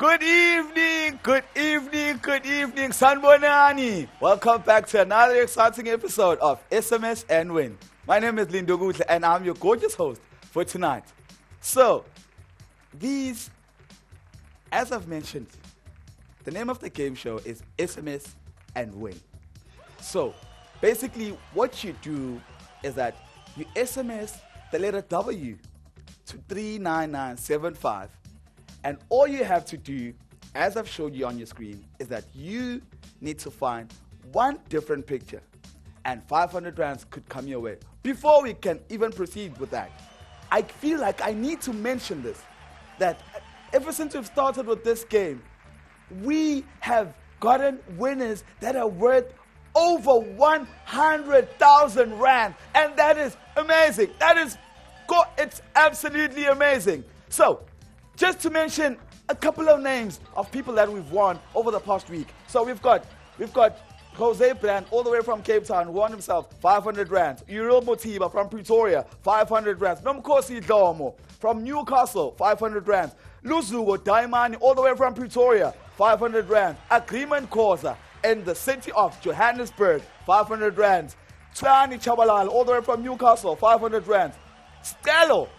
Good evening, good evening, good evening, Sanbonani. Welcome back to another exciting episode of SMS and Win. My name is Lindo Gutle and I'm your gorgeous host for tonight. So, as I've mentioned, the name of the game show is SMS and Win. So, basically what you do is that you SMS the letter W to 39975. And all you have to do, as I've showed you on your screen, is that you need to find one different picture and 500 rands could come your way. Before we can even proceed with that, I feel like I need to mention this, that ever since we've started with this game, we have gotten winners that are worth over 100,000 rand, and that is amazing. It's absolutely amazing. So, just to mention a couple of names of people that we've won over the past week. So we've got Jose Brand all the way from Cape Town, who won himself 500 rands. Uriel Motiba from Pretoria, 500 rands. Nomkosi Dlomo from Newcastle, 500 rands. Luzugo Daimani all the way from Pretoria, 500 rands. Agreement Khoza in the city of Johannesburg, 500 rands. Tlani Chabalal all the way from Newcastle, 500 rands. Stelo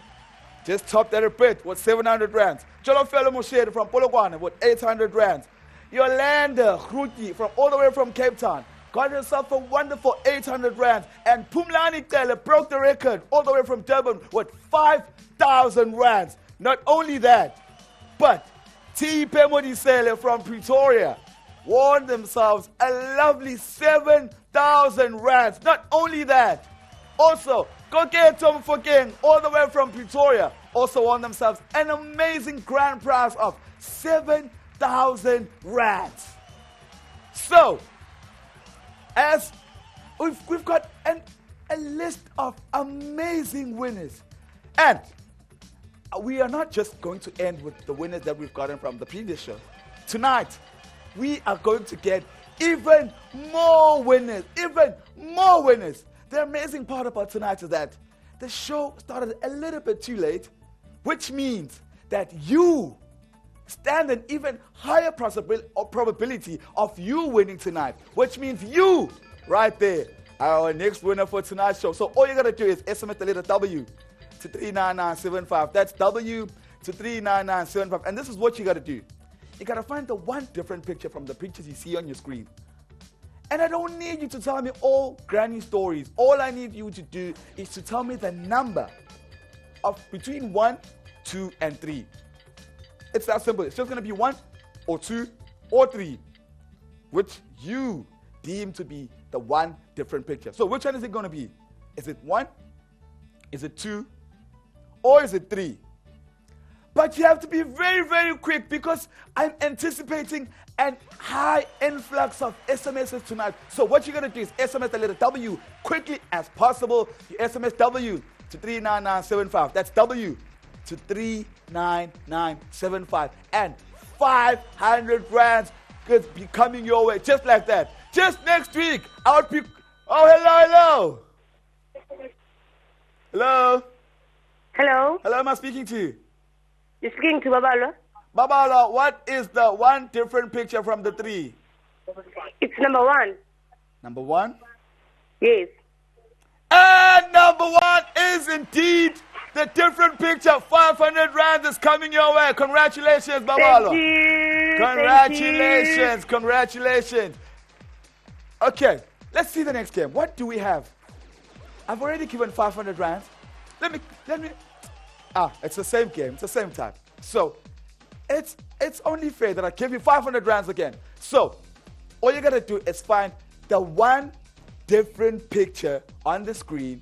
just topped that a bit with 700 rands. Jolofelo Moshere from Polokwane with 800 rands. Yolanda Grootje from all the way from Cape Town got herself a wonderful 800 rands. And Pumlani Tele broke the record all the way from Durban with 5,000 rands. Not only that, but T. Pemodisele from Pretoria won themselves a lovely 7,000 rands. Not only that, also Koketom Fokeng all the way from Pretoria also won themselves an amazing grand prize of 7,000 rands. So, as we've got a list of amazing winners, and we are not just going to end with the winners that we've gotten from the previous show. Tonight, we are going to get even more winners. The amazing part about tonight is that the show started a little bit too late, which means that you stand an even higher probability of you winning tonight, which means you, right there, are our next winner for tonight's show. So all you got to do is SMS the letter W to 39975. That's W to 39975. And this is what you got to do. You got to find the one different picture from the pictures you see on your screen. And I don't need you to tell me all granny stories. All I need you to do is to tell me the number of between 1, 2, and 3. It's that simple. It's just going to be 1 or 2 or 3, which you deem to be the one different picture. So which one is it going to be? Is it 1? Is it 2? Or is it 3? But you have to be very, very quick because I'm anticipating a high influx of SMSs tonight. So what you're going to do is SMS the letter W quickly as possible. You SMS W to 39975. That's W to 39975. And 500 rands could be coming your way just like that. Just next week, I would be... Oh, hello. Hello. Hello. Hello, am I speaking to you? You're speaking to Babalo. Babalo, what is the one different picture from the 3? It's number 1. Number 1? Yes. And number 1 is indeed the different picture. 500 rands is coming your way. Congratulations, Babalo. Thank you. Congratulations. Congratulations. Okay, let's see the next game. What do we have? I've already given 500 rands. Let me. It's the same game. It's the same time. So, it's only fair that I give you 500 rands again. So, all you gotta do is find the one different picture on the screen,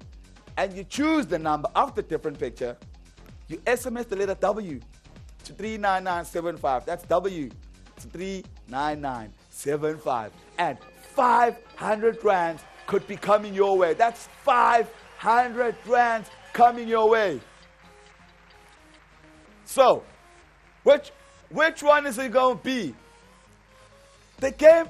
and you choose the number of the different picture. You SMS the letter W to 39975. That's W to 39975. And 500 rands could be coming your way. That's 500 rands coming your way. So, which one is it going to be? The game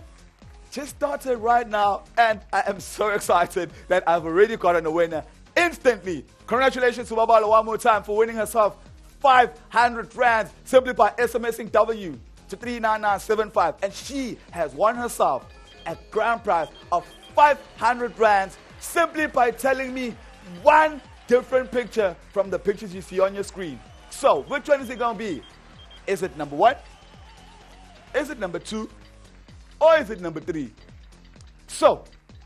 just started right now, and I am so excited that I've already gotten a winner instantly. Congratulations to Babalo one more time for winning herself 500 rands simply by SMSing W to 39975. And she has won herself a grand prize of 500 rands simply by telling me one different picture from the pictures you see on your screen. So, which one is it going to be? Is it number 1? Is it number 2? Or is it number 3? So,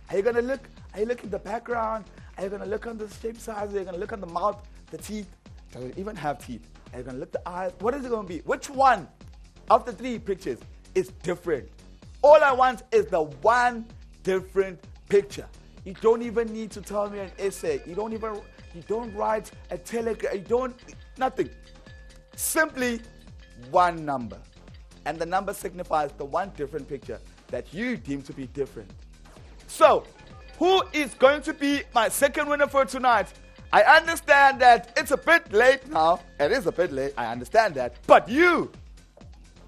are you going to look? Are you looking at the background? Are you going to look on the shape size? Are you going to look on the mouth, the teeth? Does it even have teeth? Are you going to look at the eyes? What is it going to be? Which one of the 3 pictures is different? All I want is the one different picture. You don't even need to tell me an essay. You don't write a telegram. Nothing. Simply one number. And the number signifies the one different picture that you deem to be different. So, who is going to be my second winner for tonight? I understand that it's a bit late now. It is a bit late. I understand that. But you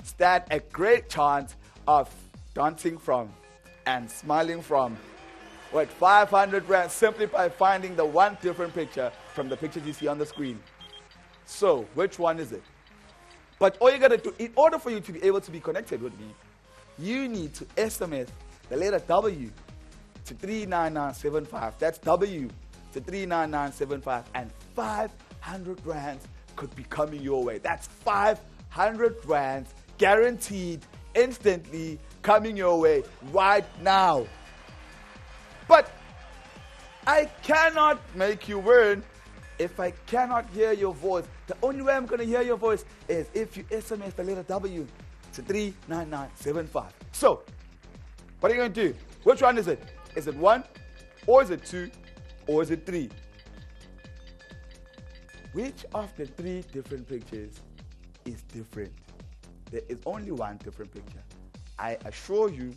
stand a great chance of dancing from and smiling from with 500 rands simply by finding the one different picture from the pictures you see on the screen. So, which one is it? But all you got to do, in order for you to be able to be connected with me, you need to SMS the letter W to 39975. That's W to 39975, and 500 rands could be coming your way. That's 500 rands guaranteed, instantly coming your way right now. But I cannot make you win if I cannot hear your voice. The only way I'm going to hear your voice is if you SMS the letter W to 39975. So, what are you going to do? Which one is it? Is it 1, or is it 2, or is it 3? Which of the 3 different pictures is different? There is only one different picture. I assure you,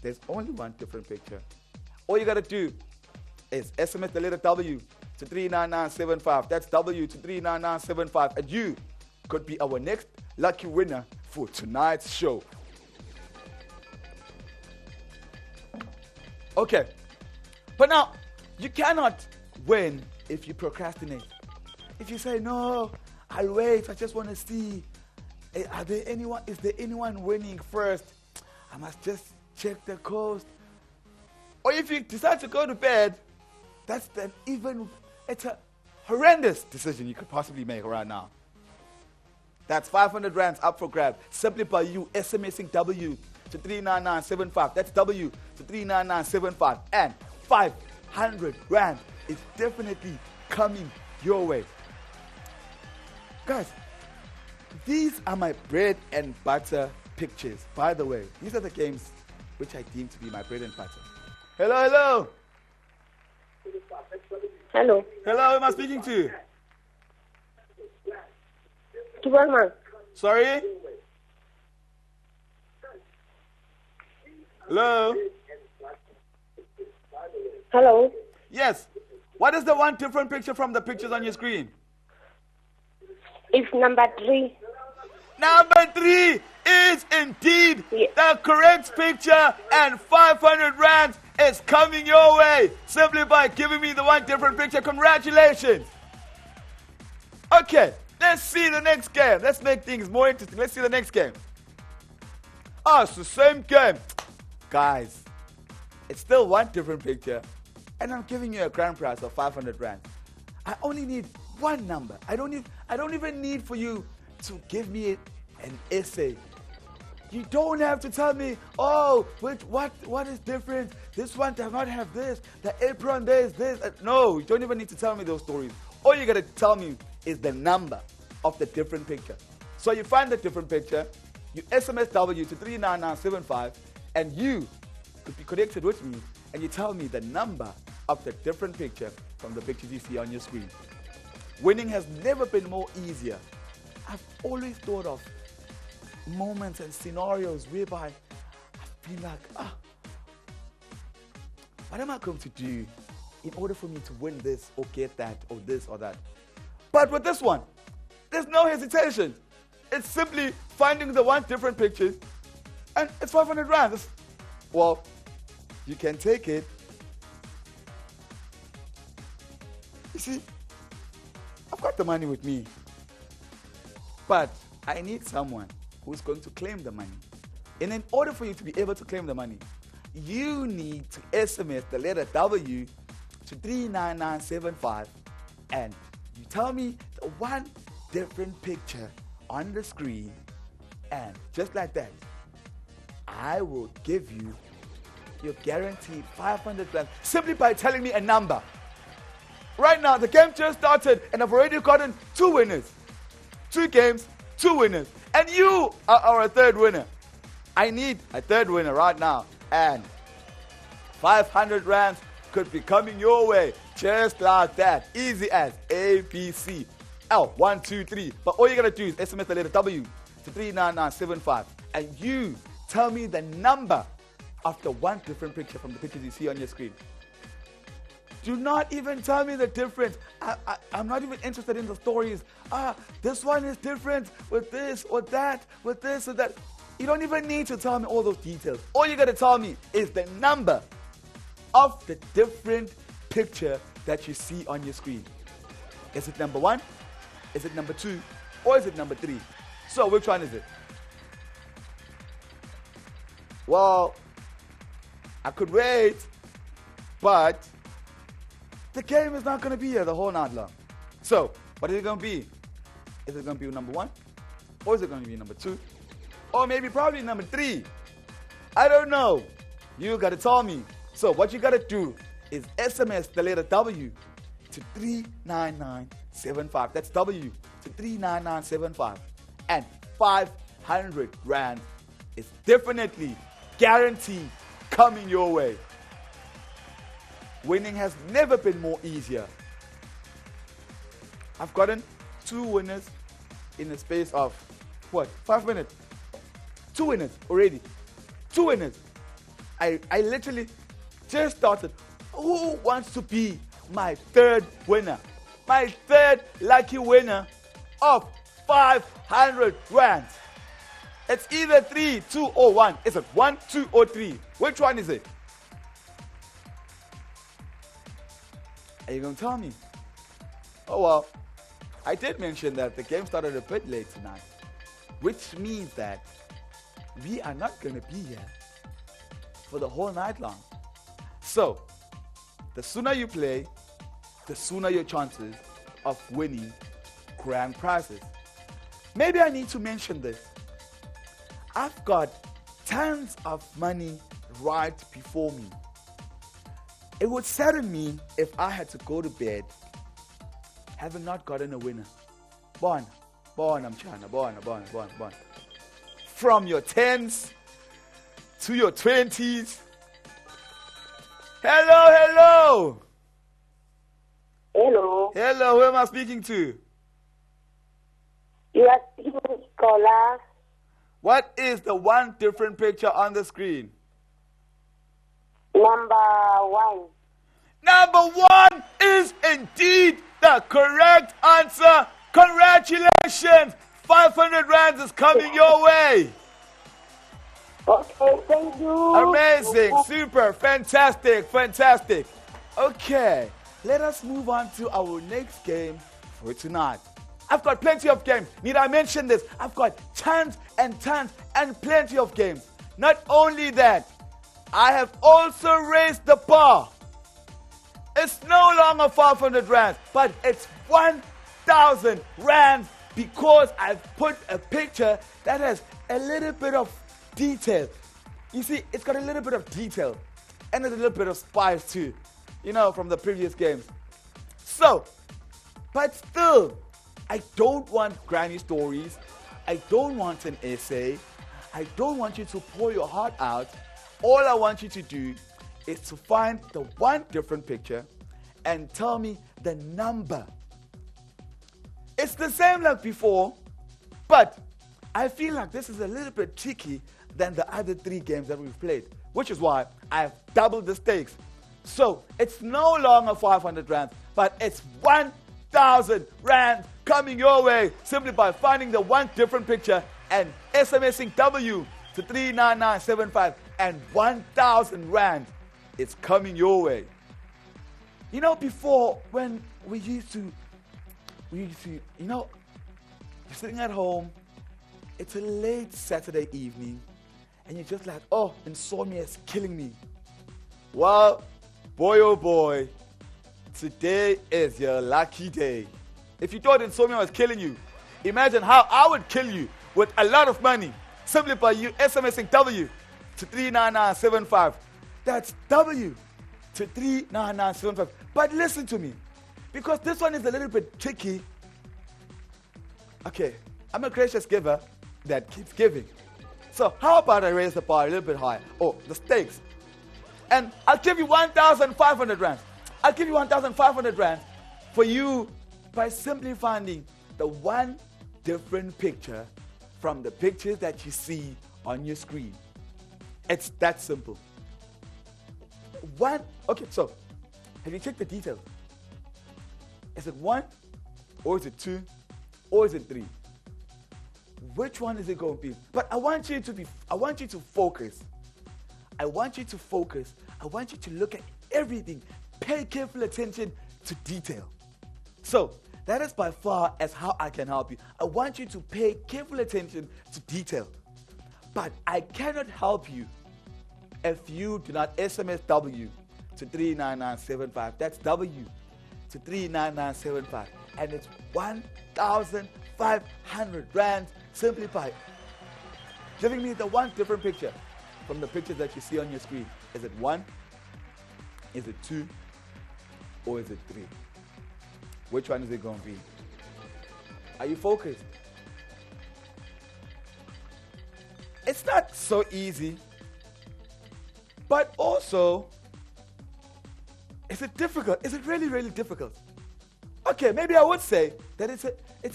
there's only one different picture. All you got to do is SMS the letter W to 39975. That's W to 39975. And you could be our next lucky winner for tonight's show. Okay. But now, you cannot win if you procrastinate. If you say, no, I'll wait, I just want to see. Is there anyone winning first? I must just check the coast. Or if you decide to go to bed, it's a horrendous decision you could possibly make right now. That's 500 rands up for grab simply by you SMSing W to 39975. That's W to 39975. And 500 rand is definitely coming your way. Guys, these are my bread and butter pictures. By the way, these are the games which I deem to be my bread and butter. Hello, hello. Hello. Hello, who am I speaking to? Kibalman. Sorry? Hello? Hello. Yes. What is the one different picture from the pictures on your screen? It's number 3. Number 3 is indeed Yes. the correct picture, and 500 rands is coming your way simply by giving me the one different picture. Congratulations. Okay, let's see the next game. Let's make things more interesting. Let's see the next game. Oh, it's the same game. Guys, it's still one different picture, and I'm giving you a grand prize of 500 rand. I only need one number. I don't even need for you to give me an essay. You don't have to tell me, oh, what is different? This one does not have this. The apron there is this. No, you don't even need to tell me those stories. All you got to tell me is the number of the different picture. So you find the different picture, you SMS W to 39975, and you could be connected with me, and you tell me the number of the different picture from the pictures you see on your screen. Winning has never been more easier. I've always thought of moments and scenarios whereby I've been like, what am I going to do in order for me to win this or get that or this or that? But with this one, there's no hesitation. It's simply finding the one different pictures, and it's 500 rand. Well, you can take it. You see, I've got the money with me, but I need someone who's going to claim the money. And in order for you to be able to claim the money, you need to SMS the letter W to 39975, and you tell me the one different picture on the screen, and just like that, I will give you your guaranteed 500 rand simply by telling me a number. Right now, the game just started, and I've already gotten 2 winners. 2 games, 2 winners. And you are our 3rd winner. I need a 3rd winner right now. And 500 rands could be coming your way. Just like that. Easy as ABC. L, 1, 2, 3. But all you got to do is SMS the letter W to 39975. And you tell me the number of the one different picture from the pictures you see on your screen. Do not even tell me the difference. I'm not even interested in the stories. This one is different with this or that, with this or that. You don't even need to tell me all those details. All you got to tell me is the number of the different picture that you see on your screen. Is it number 1? Is it number 2? Or is it number 3? So which one is it? Well, I could wait, but the game is not going to be here the whole night long. So, what is it going to be? Is it going to be number 1? Or is it going to be number 2? Or maybe probably number 3? I don't know. You got to tell me. So, what you got to do is SMS the letter W to 39975. That's W to 39975. And 500 rand is definitely guaranteed coming your way. Winning has never been more easier. I've gotten 2 winners in the space of, 5 minutes? 2 winners already. 2 winners. I literally just started. Who wants to be my 3rd winner? My 3rd lucky winner of 500 rand. It's either 3, 2, or 1. Is it 1, 2, or 3? Which one is it? Are you going to tell me? Oh well, I did mention that the game started a bit late tonight, which means that we are not going to be here for the whole night long. So, the sooner you play, the sooner your chances of winning grand prizes. Maybe I need to mention this. I've got tons of money right before me. It would sadden me if I had to go to bed having not gotten a winner. Born, I'm China, born. From your 10s to your 20s. Hello. Hello. Hello, who am I speaking to? You are speaking to Nicola. What is the one different picture on the screen? Number 1. Number 1 is indeed the correct answer. Congratulations! 500 rands is coming your way. Okay, thank you. Amazing, super, fantastic. Okay, let us move on to our next game for tonight. I've got plenty of games. Need I mention this? I've got tons and plenty of games. Not only that, I have also raised the bar. It's no longer 500 rands, but it's 1,000 rands because I've put a picture that has a little bit of detail. You see, it's got a little bit of detail and a little bit of spice too, from the previous games. So, but still, I don't want granny stories. I don't want an essay. I don't want you to pour your heart out. All I want you to do is to find the one different picture and tell me the number. It's the same like before, but I feel like this is a little bit tricky than the other 3 games that we've played, which is why I've doubled the stakes. So it's no longer 500 rand, but it's 1,000 rand coming your way simply by finding the one different picture and SMSing W to 39975, and 1,000 rand is coming your way. Before when you're sitting at home, It's a late Saturday evening, and you're just like, oh, insomnia is killing me. Well, boy oh boy, today is your lucky day. If you thought insomnia was killing you, imagine how I would kill you with a lot of money simply by you SMSing W to 39975. That's W to 39975. But listen to me, because this one is a little bit tricky. Okay, I'm a gracious giver that keeps giving. So how about I raise the bar a little bit higher? Oh, the stakes. And I'll give you 1,500 rand. I'll give you 1,500 rand for you by simply finding the one different picture from the pictures that you see on your screen. It's that simple. Okay, so have you checked the details? Is it 1 or is it 2 or is it 3? Which one is it going to be? But I want you to focus. I want you to focus. I want you to look at everything. Pay careful attention to detail. So that is by far as how I can help you. I want you to pay careful attention to detail. But I cannot help you if you do not SMS W to 39975. That's W to 39975. And it's 1,500 rand simply by giving me the one different picture from the pictures that you see on your screen. Is it 1? Is it 2? Or is it 3? Which one is it going to be? Are you focused? It's not so easy, but also, is it difficult? Is it really, really difficult? Okay, maybe I would say that it's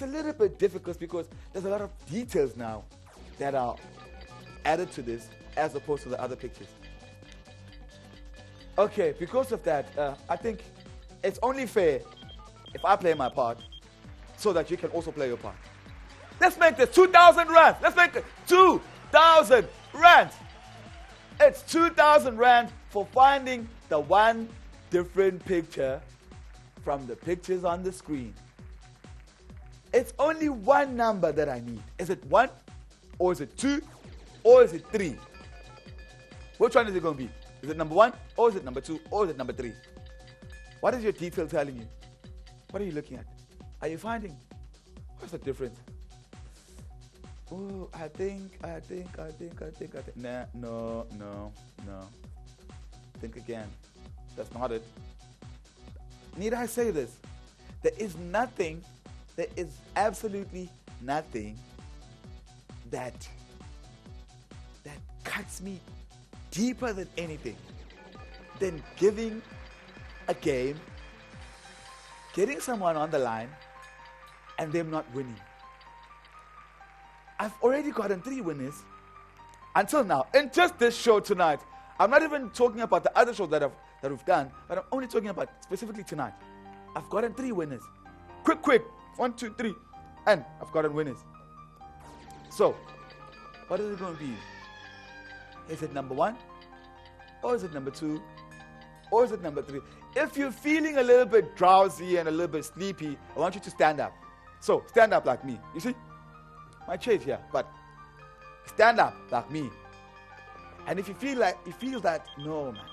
a little bit difficult because there's a lot of details now that are added to this as opposed to the other pictures. Okay, because of that, I think it's only fair if I play my part so that you can also play your part. Let's make this 2,000 rand. Let's make it 2,000 rand. It's 2,000 rand for finding the one different picture from the pictures on the screen. It's only one number that I need. Is it 1 or is it 2 or is it 3? Which one is it going to be? Is it number 1 or is it number 2 or is it number 3? What is your detail telling you? What are you looking at? Are you finding? What's the difference? Oh, I think. Nah, no. Think again. That's not it. Need I say this? There is absolutely nothing that cuts me deeper than anything than giving a game, getting someone on the line, and them not winning. I've already gotten 3 winners until now. In just this show tonight, I'm not even talking about the other shows that we've done, but I'm only talking about specifically tonight. I've gotten 3 winners. Quick. 1, 2, 3. And I've gotten winners. So, what is it going to be? Is it number 1? Or is it number 2? Or is it number 3? If you're feeling a little bit drowsy and a little bit sleepy, I want you to stand up. So, stand up like me. You see? My chair's here, but stand up like me. And if you feel that, no, man,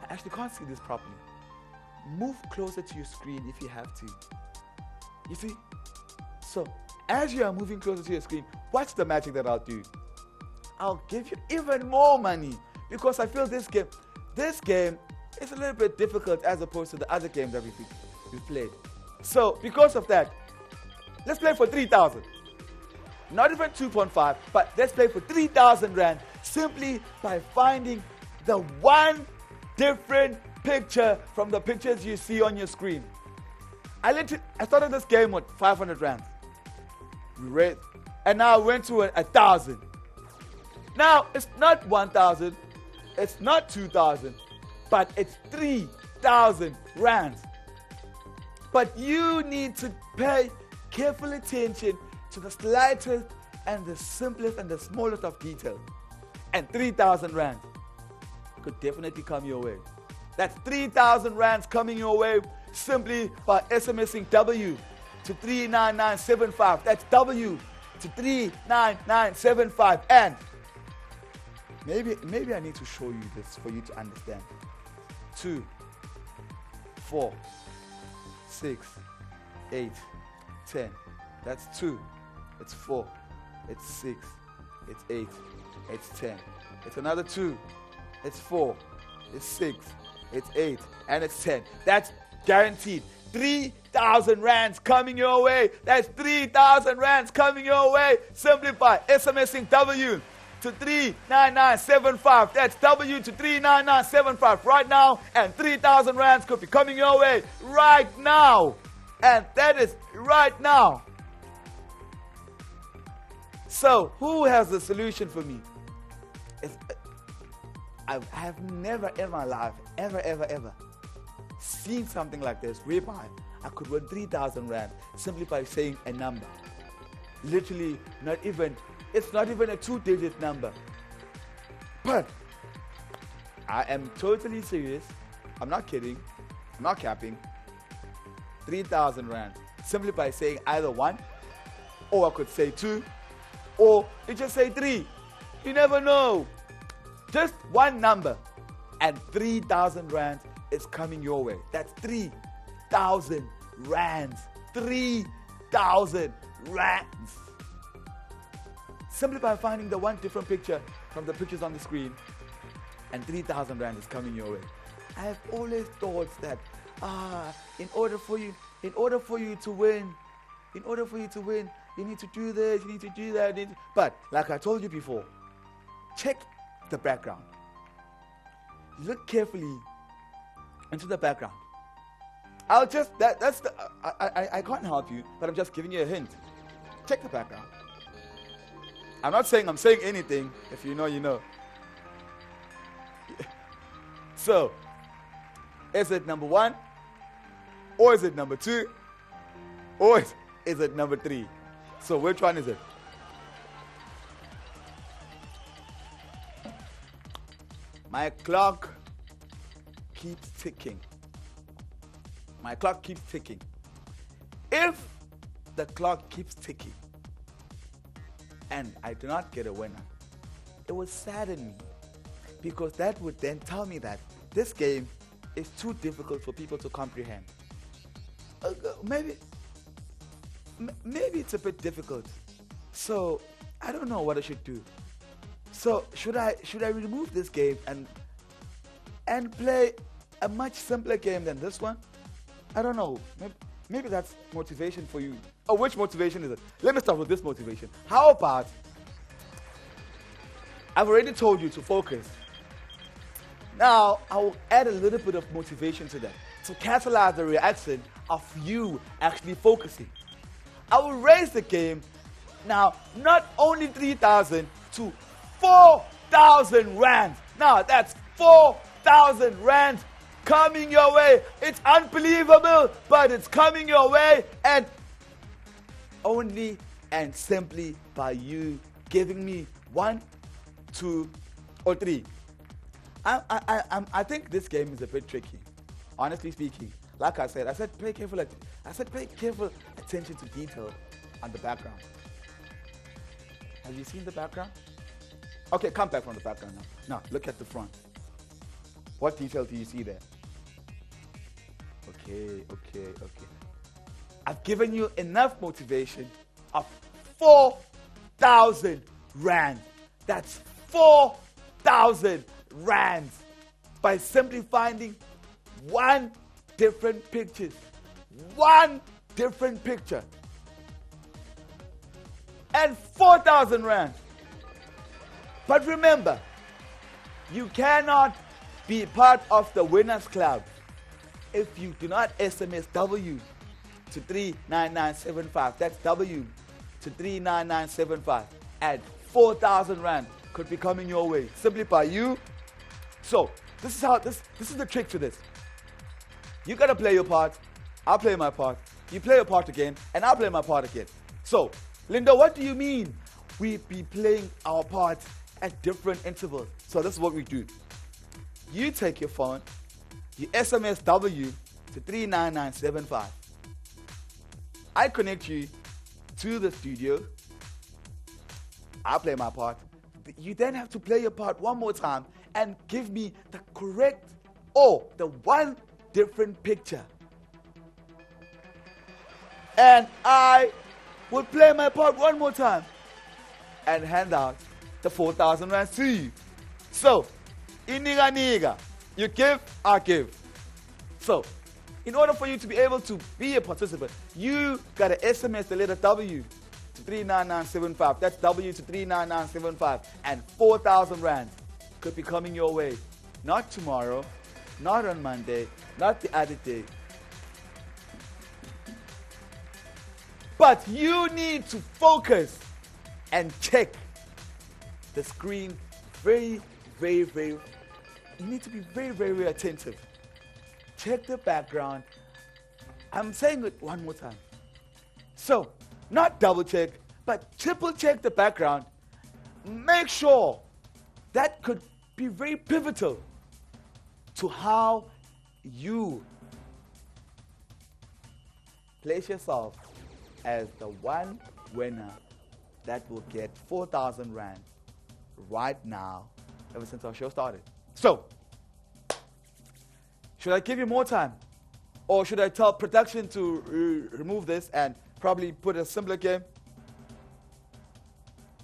I actually can't see this properly, move closer to your screen if you have to. You see? So, as you are moving closer to your screen, watch the magic that I'll do. I'll give you even more money because I feel this game is a little bit difficult as opposed to the other games that we've played. So, because of that, let's play for 3,000. Not even 2.5, but let's play for 3,000 rand simply by finding the one different picture from the pictures you see on your screen. I started this game with 500 rand. And now I went to 1,000. Now, it's not 1,000, it's not 2,000, but it's 3,000 rand. But you need to pay careful attention to the slightest and the simplest and the smallest of details. And 3,000 rand could definitely come your way. That's 3,000 rands coming your way simply by SMSing W to 39975. That's W to 39975. And maybe I need to show you this for you to understand. 2, 4, 6, 8, 10. That's 2. It's 4. It's 6. It's 8. It's 10. It's another 2. It's 4. It's 6. It's 8. And it's 10. That's guaranteed. 3,000 rands coming your way. That's 3,000 rands coming your way. Simplify. SMSing W to 39975. That's W to 39975 right now. And 3,000 rands could be coming your way right now. And that is right now. So, who has the solution for me? I have never in my life, ever seen something like this whereby I could win 3,000 rand simply by saying a number. Literally, it's not even a 2-digit number. But I am totally serious. I'm not kidding. I'm not capping. 3,000 rand simply by saying either 1, or I could say 2, or you just say 3. You never know. Just one number and 3,000 rands is coming your way. That's 3,000 rands. 3,000 rands. Simply by finding the one different picture from the pictures on the screen, and 3,000 rand is coming your way. I have always thought that in order for you to win, you need to do this, you need to do that. But like I told you before, check the background. Look carefully into the background. I can't help you, but I'm just giving you a hint. Check the background. I'm not saying I'm saying anything. If you know, you know. So, is it number 1? Or is it number 2? Or is it number 3? So which one is it? My clock keeps ticking. My clock keeps ticking. If the clock keeps ticking and I do not get a winner, it would sadden me, because that would then tell me that this game is too difficult for people to comprehend. Maybe it's a bit difficult. So I don't know what I should do. So should I remove this game and play a much simpler game than this one? I don't know. Maybe that's motivation for you. Oh, which motivation is it? Let me start with this motivation. How about, I've already told you to focus. Now I will add a little bit of motivation to that to catalyze the reaction of you actually focusing. I will raise the game now, not only 3,000 to 4,000 rands. Now that's 4,000 rands coming your way. It's unbelievable, but it's coming your way, and only and simply by you giving me 1, 2, or 3. I think this game is a bit tricky, honestly speaking. Like I said pay careful attention to detail on the background. Have you seen the background? Okay, come back from the background now. Now, look at the front. What detail do you see there? Okay. I've given you enough motivation of 4,000 rand. That's 4,000 rands by simply finding one different picture. And 4,000 rand. But remember, you cannot be part of the winners club if you do not SMS W to 39975. That's W to 39975. And 4,000 rand could be coming your way simply by you. So this is the trick to this. You gotta play your part, I'll play my part, you play your part again, and I'll play my part again. So, Linda, what do you mean we be playing our part at different intervals? So this is what we do. You take your phone, you SMS W to 39975. I connect you to the studio, I play my part. You then have to play your part one more time and give me the correct or the one different picture. And I will play my part one more time and hand out the 4,000 rand to you. So, iniga, you give, I give. So, in order for you to be able to be a participant, you got to SMS the letter W to 39975. That's W to 39975. And 4,000 rand could be coming your way. Not tomorrow, not on Monday, not the other day. But you need to focus and check the screen very, very, very. You need to be very, very, very attentive. Check the background. I'm saying it one more time. So, not double check, but triple check the background. Make sure that could be very pivotal to how you place yourself as the one winner that will get 4,000 rand right now, ever since our show started. So, should I give you more time? Or should I tell production to remove this and probably put a simpler game?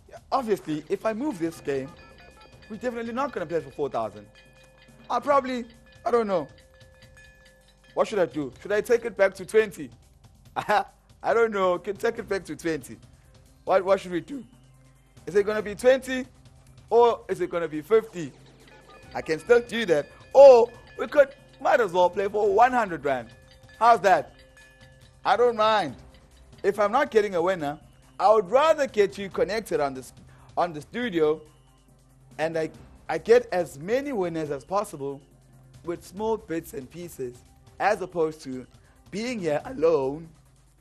Yeah, obviously, if I move this game, we're definitely not going to play for 4,000. I don't know. What should I do? Should I take it back to 20? I don't know. Can take it back to 20. What should we do? Is it going to be 20 or is it going to be 50? I can still do that. Or we might as well play for 100 rand. How's that? I don't mind. If I'm not getting a winner, I would rather get you connected on the studio, and I get as many winners as possible with small bits and pieces, as opposed to being here alone,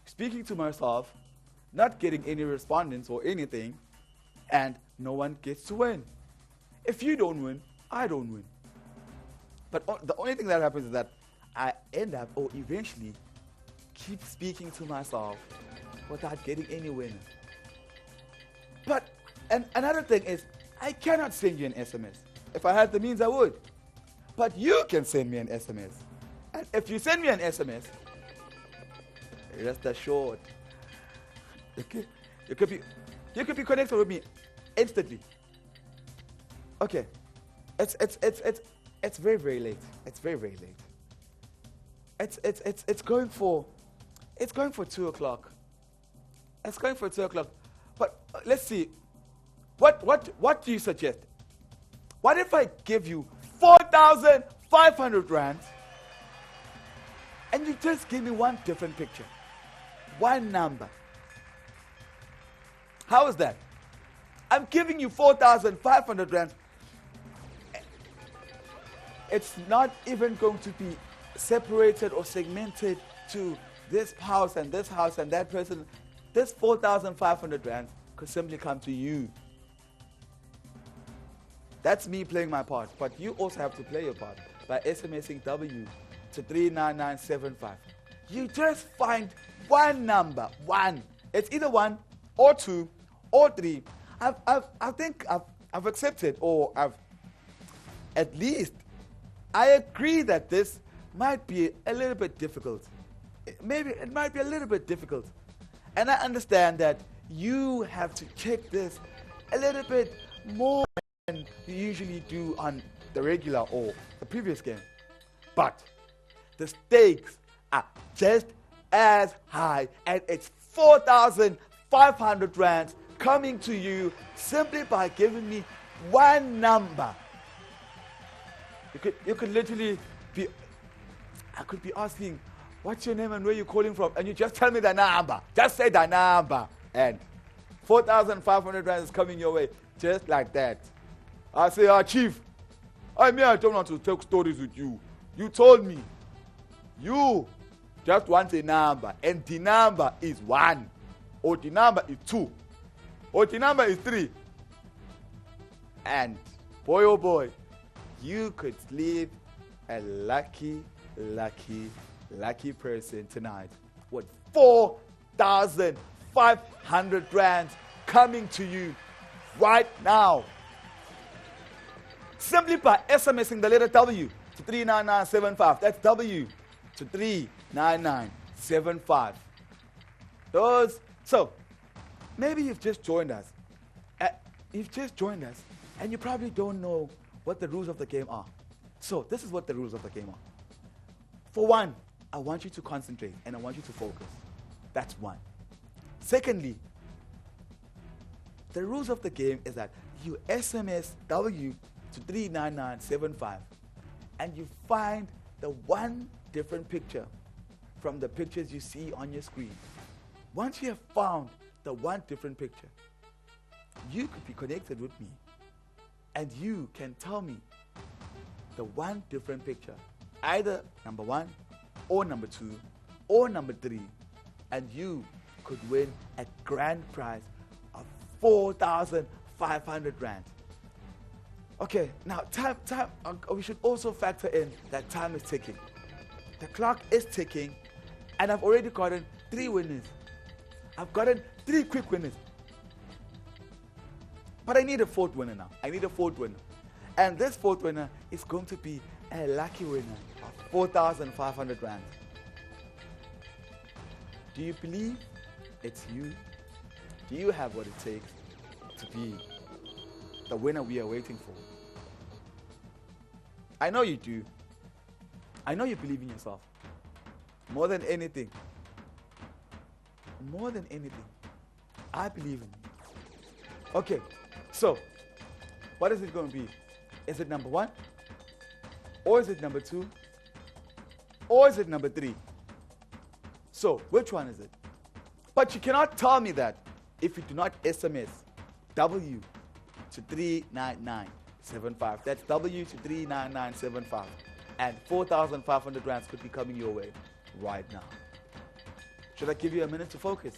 speaking to myself, not getting any respondents or anything, and no one gets to win. If you don't win, I don't win. But the only thing that happens is that I end up, or eventually, keep speaking to myself without getting any winner. But another thing is, I cannot send you an SMS. If I had the means, I would. But you can send me an SMS. And if you send me an SMS, rest assured, you could be connected with me instantly. Okay, it's very, very late. It's very, very late. It's going for 2 o'clock. It's going for 2 o'clock. But let's see. What do you suggest? What if I give you 4,500 rand and you just give me one different picture, one number? How is that? I'm giving you 4,500 rand. It's not even going to be separated or segmented to this house and that person. This 4,500 rand could simply come to you. That's me playing my part. But you also have to play your part by SMSing W to 39975. You just find one number. One. It's either 1 or 2 or 3. I think I've accepted, or at least I agree that this might be a little bit difficult. Maybe it might be a little bit difficult. And I understand that you have to check this a little bit more than you usually do on the regular or the previous game. But the stakes are just as high, and it's 4,500 rand coming to you simply by giving me one number. You could literally be, I could be asking, what's your name and where you're calling from? And you just tell me the number. Just say the number. And 4,500 rand is coming your way. Just like that. I say, Chief, I don't want to talk stories with you. You told me. You just want a number. And the number is 1. Or the number is 2. Or the number is 3. And boy, oh boy, you could sleep a lucky person tonight with 4,500 rand coming to you right now. Simply by SMSing the letter W to 39975. That's W to 39975. So, maybe you've just joined us. And you probably don't know what the rules of the game are. So, this is what the rules of the game are. For one, I want you to concentrate and I want you to focus. That's one. Secondly, the rules of the game is that you SMS W to 39975 and you find the one different picture from the pictures you see on your screen. Once you have found the one different picture, you could be connected with me and you can tell me the one different picture, either number 1 or number 2 or number 3, and you could win a grand prize of 4,500 rand. Okay, now time, we should also factor in that time is ticking. The clock is ticking, and I've already gotten 3 winners. I've gotten 3 quick winners. But I need a 4th winner now. I need a 4th winner. And this 4th winner is going to be a lucky winner of 4,500 rand. Do you believe it's you? Do you have what it takes to be the winner we are waiting for? I know you do. I know you believe in yourself. More than anything, I believe in you. Okay, so what is it going to be? Is it number 1? Or is it number 2? Or is it number 3? So, which one is it? But you cannot tell me that if you do not SMS W to 39975. That's W to 39975. And 4,500 rands could be coming your way right now. Should I give you a minute to focus?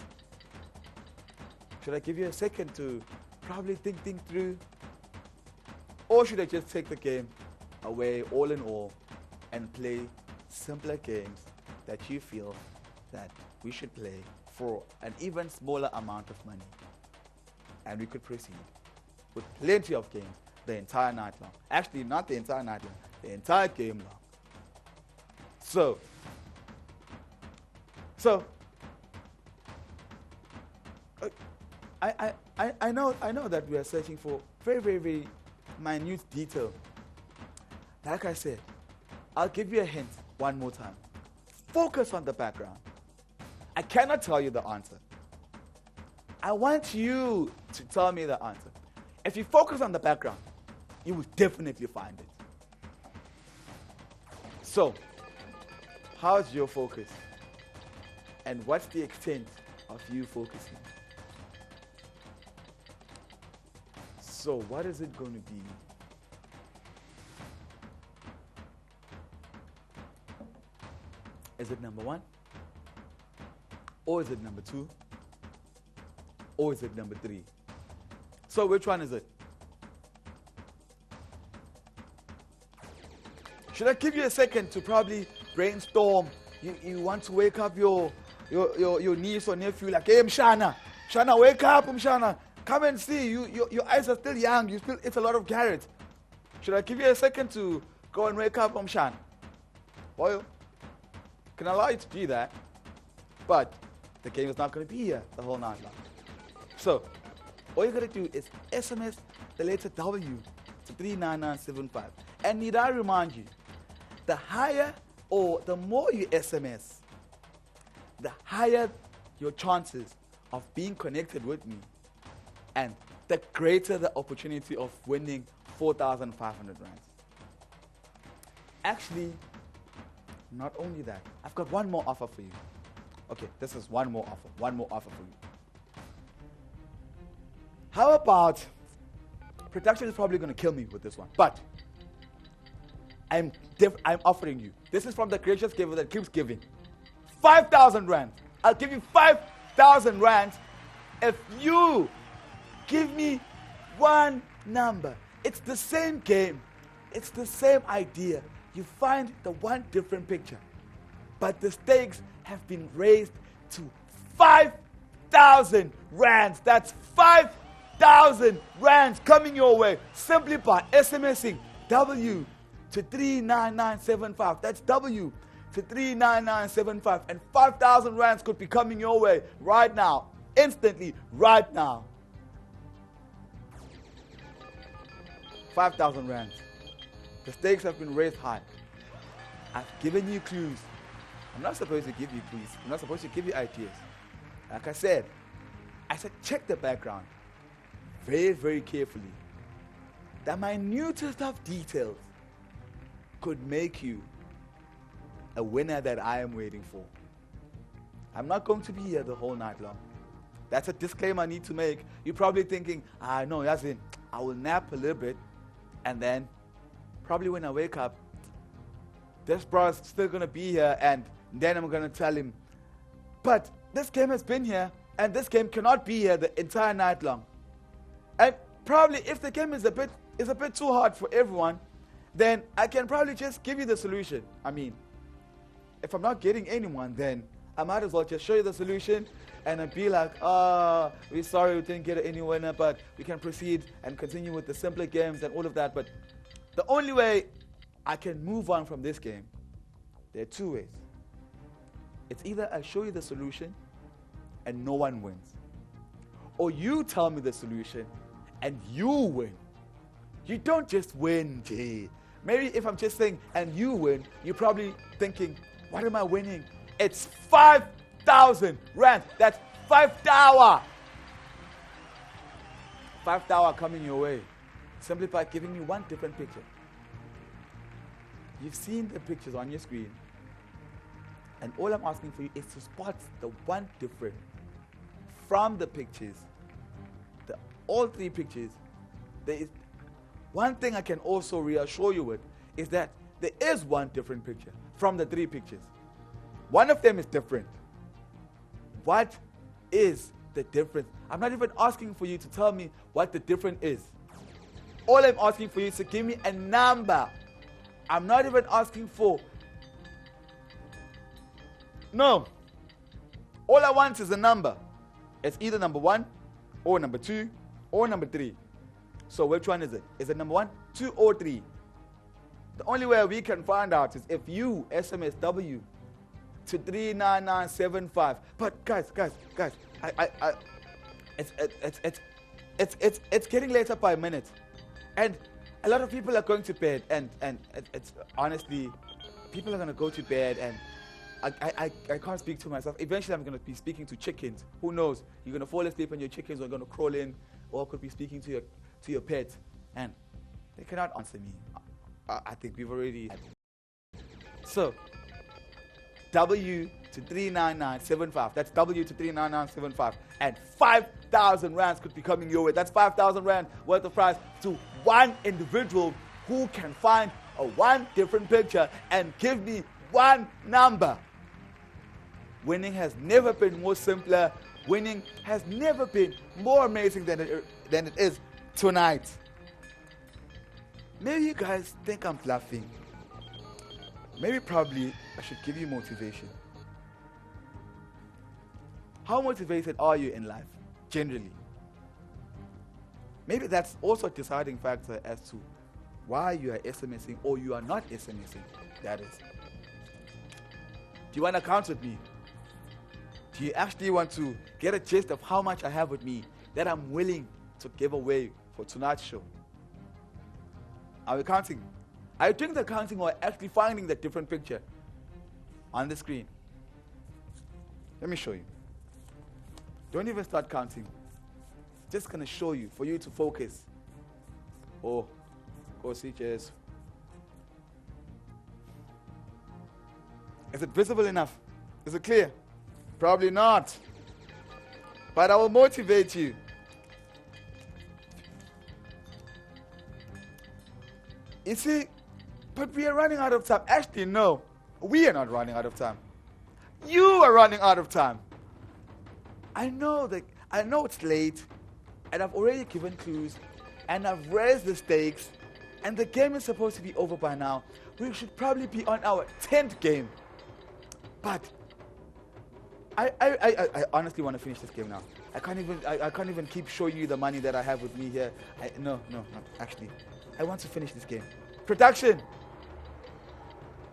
Should I give you a second to probably think through? Or should I just take the game away all in all and play simpler games that you feel that we should play for an even smaller amount of money? And we could proceed with plenty of games the entire night long. Actually, not the entire night long, the entire game long. So I know that we are searching for very, very, very minute detail. Like I said, I'll give you a hint one more time. Focus on the background. I cannot tell you the answer. I want you to tell me the answer. If you focus on the background, you will definitely find it. So, how's your focus? And what's the extent of you focusing? So, what is it going to be? Is it number 1? Or is it number 2? Or is it number 3? So which one is it? Should I give you a second to probably brainstorm? You want to wake up your niece or nephew like, hey, Mshana, wake up, Mshana. Come and see. Your eyes are still young. You still eat a lot of carrots. Should I give you a second to go and wake up, Mshana? Well, can allow you to do that, but the game is not going to be here the whole night long. So, all you got to do is SMS the letter W to 39975. And need I remind you, the higher or the more you SMS, the higher your chances of being connected with me, and the greater the opportunity of winning 4,500 rands. Actually, not only that, I've got one more offer for you. Okay, this is one more offer for you. How about, production is probably going to kill me with this one, but I'm offering you. This is from the gracious giver that keeps giving. 5,000 rand. I'll give you 5,000 rand if you give me one number. It's the same game. It's the same idea. You find the one different picture, but the stakes have been raised to 5,000 rands. That's 5,000 rands coming your way simply by SMSing W to 39975. That's W to 39975. And 5,000 rands could be coming your way right now, instantly, right now. 5,000 rands. The stakes have been raised high. I've given you clues. I'm not supposed to give you clues. I'm not supposed to give you ideas. Like I said, check the background very, very carefully. The minutest of details could make you a winner that I am waiting for. I'm not going to be here the whole night long. That's a disclaimer I need to make. You're probably thinking, no, as in, I will nap a little bit, and then probably when I wake up, this bro's still going to be here, and then I'm going to tell him, but this game has been here, and this game cannot be here the entire night long. And probably if the game is a bit too hard for everyone, then I can probably just give you the solution. I mean, if I'm not getting anyone, then I might as well just show you the solution and I'd be like, we're sorry we didn't get any winner, but we can proceed and continue with the simpler games and all of that. But the only way I can move on from this game, there are two ways. It's either I show you the solution and no one wins, or you tell me the solution and you win. You don't just win, Jay. Maybe if I'm just saying and you win, you're probably thinking, what am I winning? It's 5,000 rand. That's 5 tower. 5 tower coming your way simply by giving me one different picture. You've seen the pictures on your screen, and all I'm asking for you is to spot the one different from the pictures, all three pictures. There is one thing I can also reassure you with is that there is one different picture from the three pictures. One of them is different. What is the difference? I'm not even asking for you to tell me what the difference is. All I'm asking for you is to give me a number. I'm not even asking for. No. All I want is a number. It's either number 1 or number 2 or number 3. So which one is it? Is it number 1, 2, or 3? The only way we can find out is if you SMS W to 39975. But guys, it's getting later by a minute, and a lot of people are going to bed, and it's honestly, people are going to go to bed, and I can't speak to myself. Eventually, I'm going to be speaking to chickens. Who knows? You're going to fall asleep, and your chickens are going to crawl in, or could be speaking to your pet, and they cannot answer me. I think we've already. So, W to 39975. That's W to 39975. And 5,000 rands could be coming your way. That's 5,000 rand worth of prize to one individual who can find one different picture and give me one number. Winning has never been more simpler. Winning has never been more amazing than it is tonight. Maybe you guys think I'm bluffing. Maybe probably I should give you motivation. How motivated are you in life, generally? Maybe that's also a deciding factor as to why you are SMSing or you are not SMSing, that is. Do you want to count with me? Do you actually want to get a gist of how much I have with me that I'm willing to give away for tonight's show? Are we counting? Are you doing the counting or actually finding the different picture on the screen? Let me show you. Don't even start counting. Just going to show you for you to focus. Oh, go see, cheers. Is it visible enough? Is it clear? Probably not. But I will motivate you. You see, but we are running out of time. Actually, no. We are not running out of time. You are running out of time. I know it's late, and I've already given clues, and I've raised the stakes, and the game is supposed to be over by now. We should probably be on our 10th game. But I honestly want to finish this game now. I can't even keep showing you the money that I have with me here. No, actually, I want to finish this game. Production.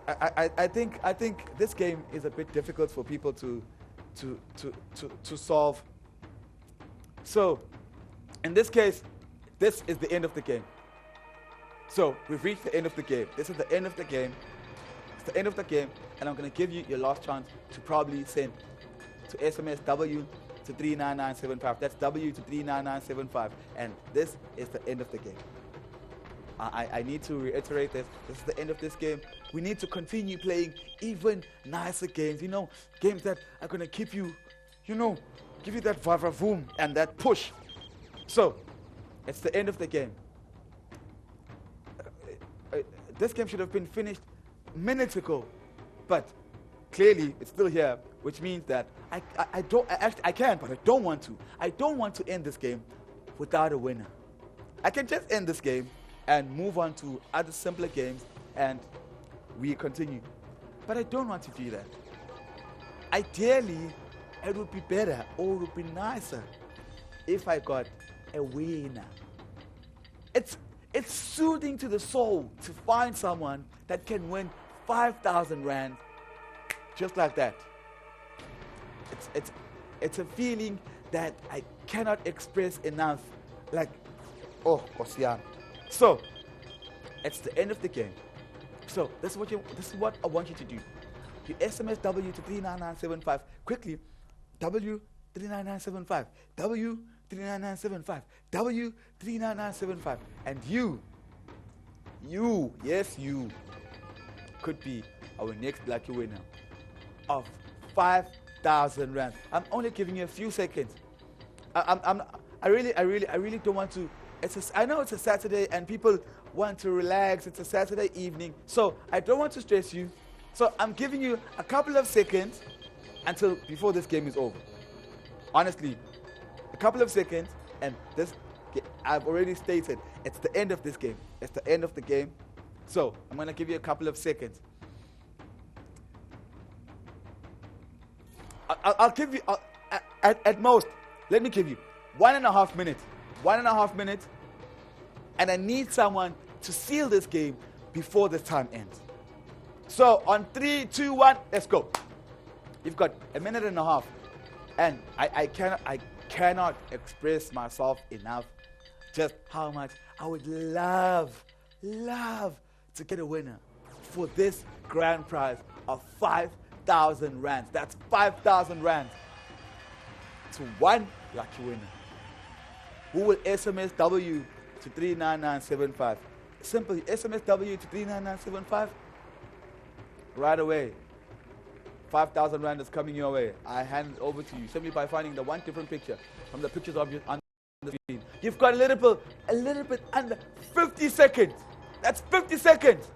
I think this game is a bit difficult for people to solve. So, in this case, this is the end of the game. So we've reached the end of the game. This is the end of the game. It's the end of the game, and I'm gonna give you your last chance to probably send to SMS W to 39975. That's W to 39975, and this is the end of the game. I need to reiterate this. This is the end of this game. We need to continue playing even nicer games. You know, games that are gonna keep you, you know, give you that vavavoom and that push. So, it's the end of the game. This game should have been finished minutes ago, but clearly it's still here, which means that I can, but I don't want to. I don't want to end this game without a winner. I can just end this game and move on to other simpler games, and we continue. But I don't want to do that. Ideally, it would be better, or it would be nicer if I got a winner. It's soothing to the soul to find someone that can win 5,000 rand just like that. It's a feeling that I cannot express enough. Like, oh, Osian. So, it's the end of the game. So, this is what I want you to do. You SMS W to 39975. Quickly, W 39975. W 39975. W 39975. And you, yes, you could be our next lucky winner of 5,000 rand. I'm only giving you a few seconds. I really don't want to. I know it's a Saturday and people want to relax. It's a Saturday evening, so I don't want to stress you. So I'm giving you a couple of seconds before this game is over. Honestly, a couple of seconds, and I've already stated it's the end of this game. It's the end of the game. So I'm gonna give you a couple of seconds. I'll give you at most. Let me give you 1.5 minutes. 1.5 minutes, and I need someone to seal this game before the time ends. So on 3, 2, 1, let's go. You've got 1.5 minutes, and I cannot express myself enough just how much I would love to get a winner for this grand prize of 5,000 rand. That's 5,000 rand to one lucky winner. Who will SMS W to 39975? Simply SMS W to 39975 right away. 5,000 rand is coming your way. I hand it over to you simply by finding the one different picture from the pictures of you on the screen. You've got a little bit under 50 seconds. That's 50 seconds.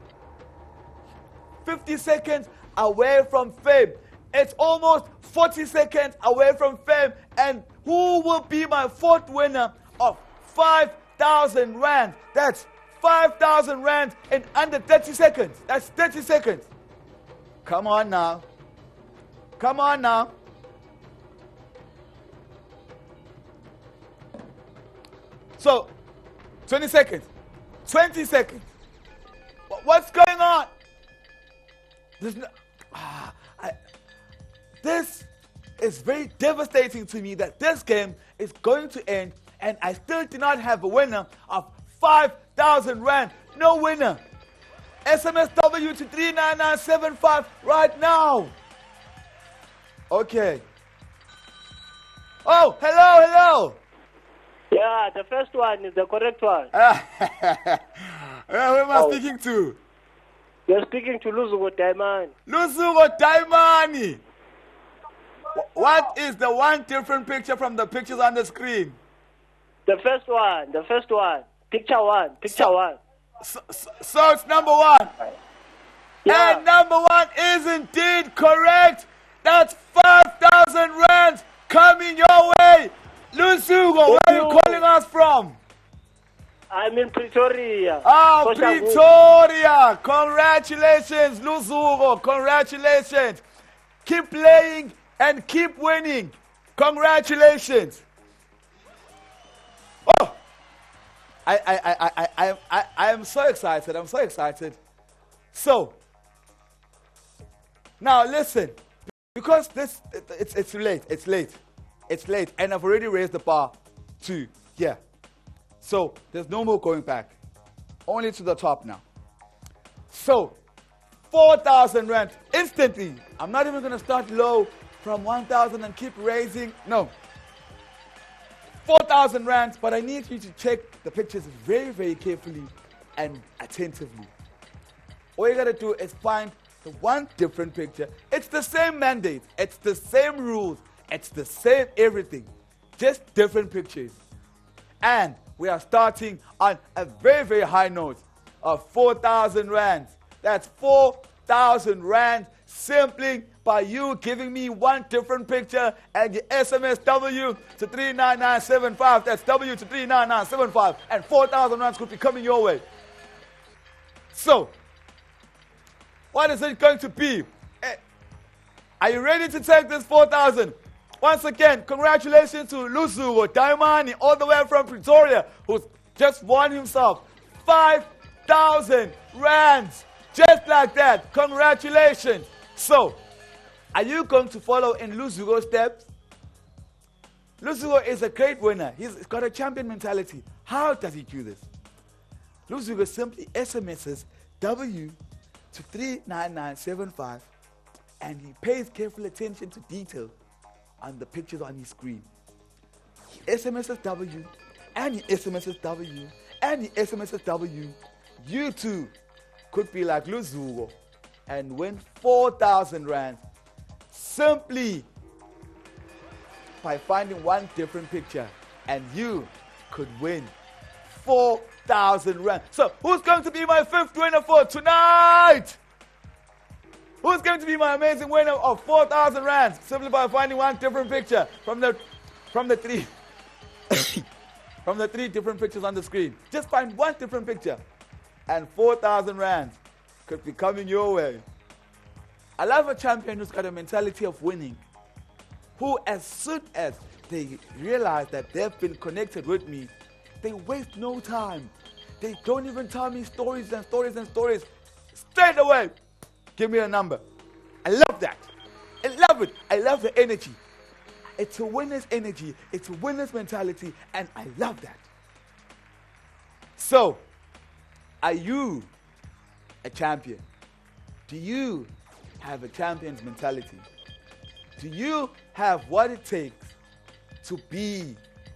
50 seconds away from fame. It's almost 40 seconds away from fame. And who will be my fourth winner of 5,000 rand? That's 5,000 rand in under 30 seconds. That's 30 seconds. Come on now. Come on now. So, 20 seconds. 20 seconds. What's going on? This is very devastating to me that this game is going to end and I still do not have a winner of 5,000 rand. No winner. SMS W to 39975 right now. Okay. Oh, hello. Yeah, the first one is the correct one. Who am I speaking to? You're speaking to Luzugo Daimani. Luzugo Daimani. What is the one different picture from the pictures on the screen? The first one. Picture one. So it's number one. Yeah. And number one is indeed correct. That's 5,000 rand coming your way. Lusugo, where are you calling us from? I'm in Pretoria. Oh, Pretoria. Congratulations, Lusugo. Congratulations. Keep playing and keep winning. Congratulations. I am so excited. I'm so excited. So, now listen, because it's late, and I've already raised the bar to here. So there's no more going back, only to the top now. So 4,000 rand instantly. I'm not even going to start low from 1,000 and keep raising. No. 4,000 rand, but I need you to check the pictures very, very carefully and attentively. All you got to do is find the one different picture. It's the same mandate. It's the same rules. It's the same everything. Just different pictures. And we are starting on a very, very high note of 4,000 rand. That's 4,000 rand simply by you giving me one different picture and your SMS W to 39975. That's W to 39975. And 4,000 rands could be coming your way. So, what is it going to be? Are you ready to take this 4,000? Once again, congratulations to Lusugo Daimani, all the way from Pretoria, who's just won himself 5,000 rands. Just like that. Congratulations. So, are you going to follow in Lusugo's steps? Lusugo is a great winner. He's got a champion mentality. How does he do this? Lusugo simply SMSs W to 39975 and he pays careful attention to detail on the pictures on his screen. He SMSs W and he SMSs W and he SMSs W. You too could be like Lusugo and win 4,000 rand simply by finding one different picture, and you could win 4,000 rand. So who's going to be my fifth winner for tonight? Who's going to be my amazing winner of 4,000 rand simply by finding one different picture from the three from the three different pictures on the screen? Just find one different picture and 4,000 rand could be coming your way. I love a champion who's got a mentality of winning, who as soon as they realize that they've been connected with me, they waste no time. They don't even tell me stories and stories and stories. Straight away, give me a number. I love that. I love it. I love the energy. It's a winner's energy. It's a winner's mentality, and I love that. So, are you a champion? Do you have a champion's mentality? Do you have what it takes to be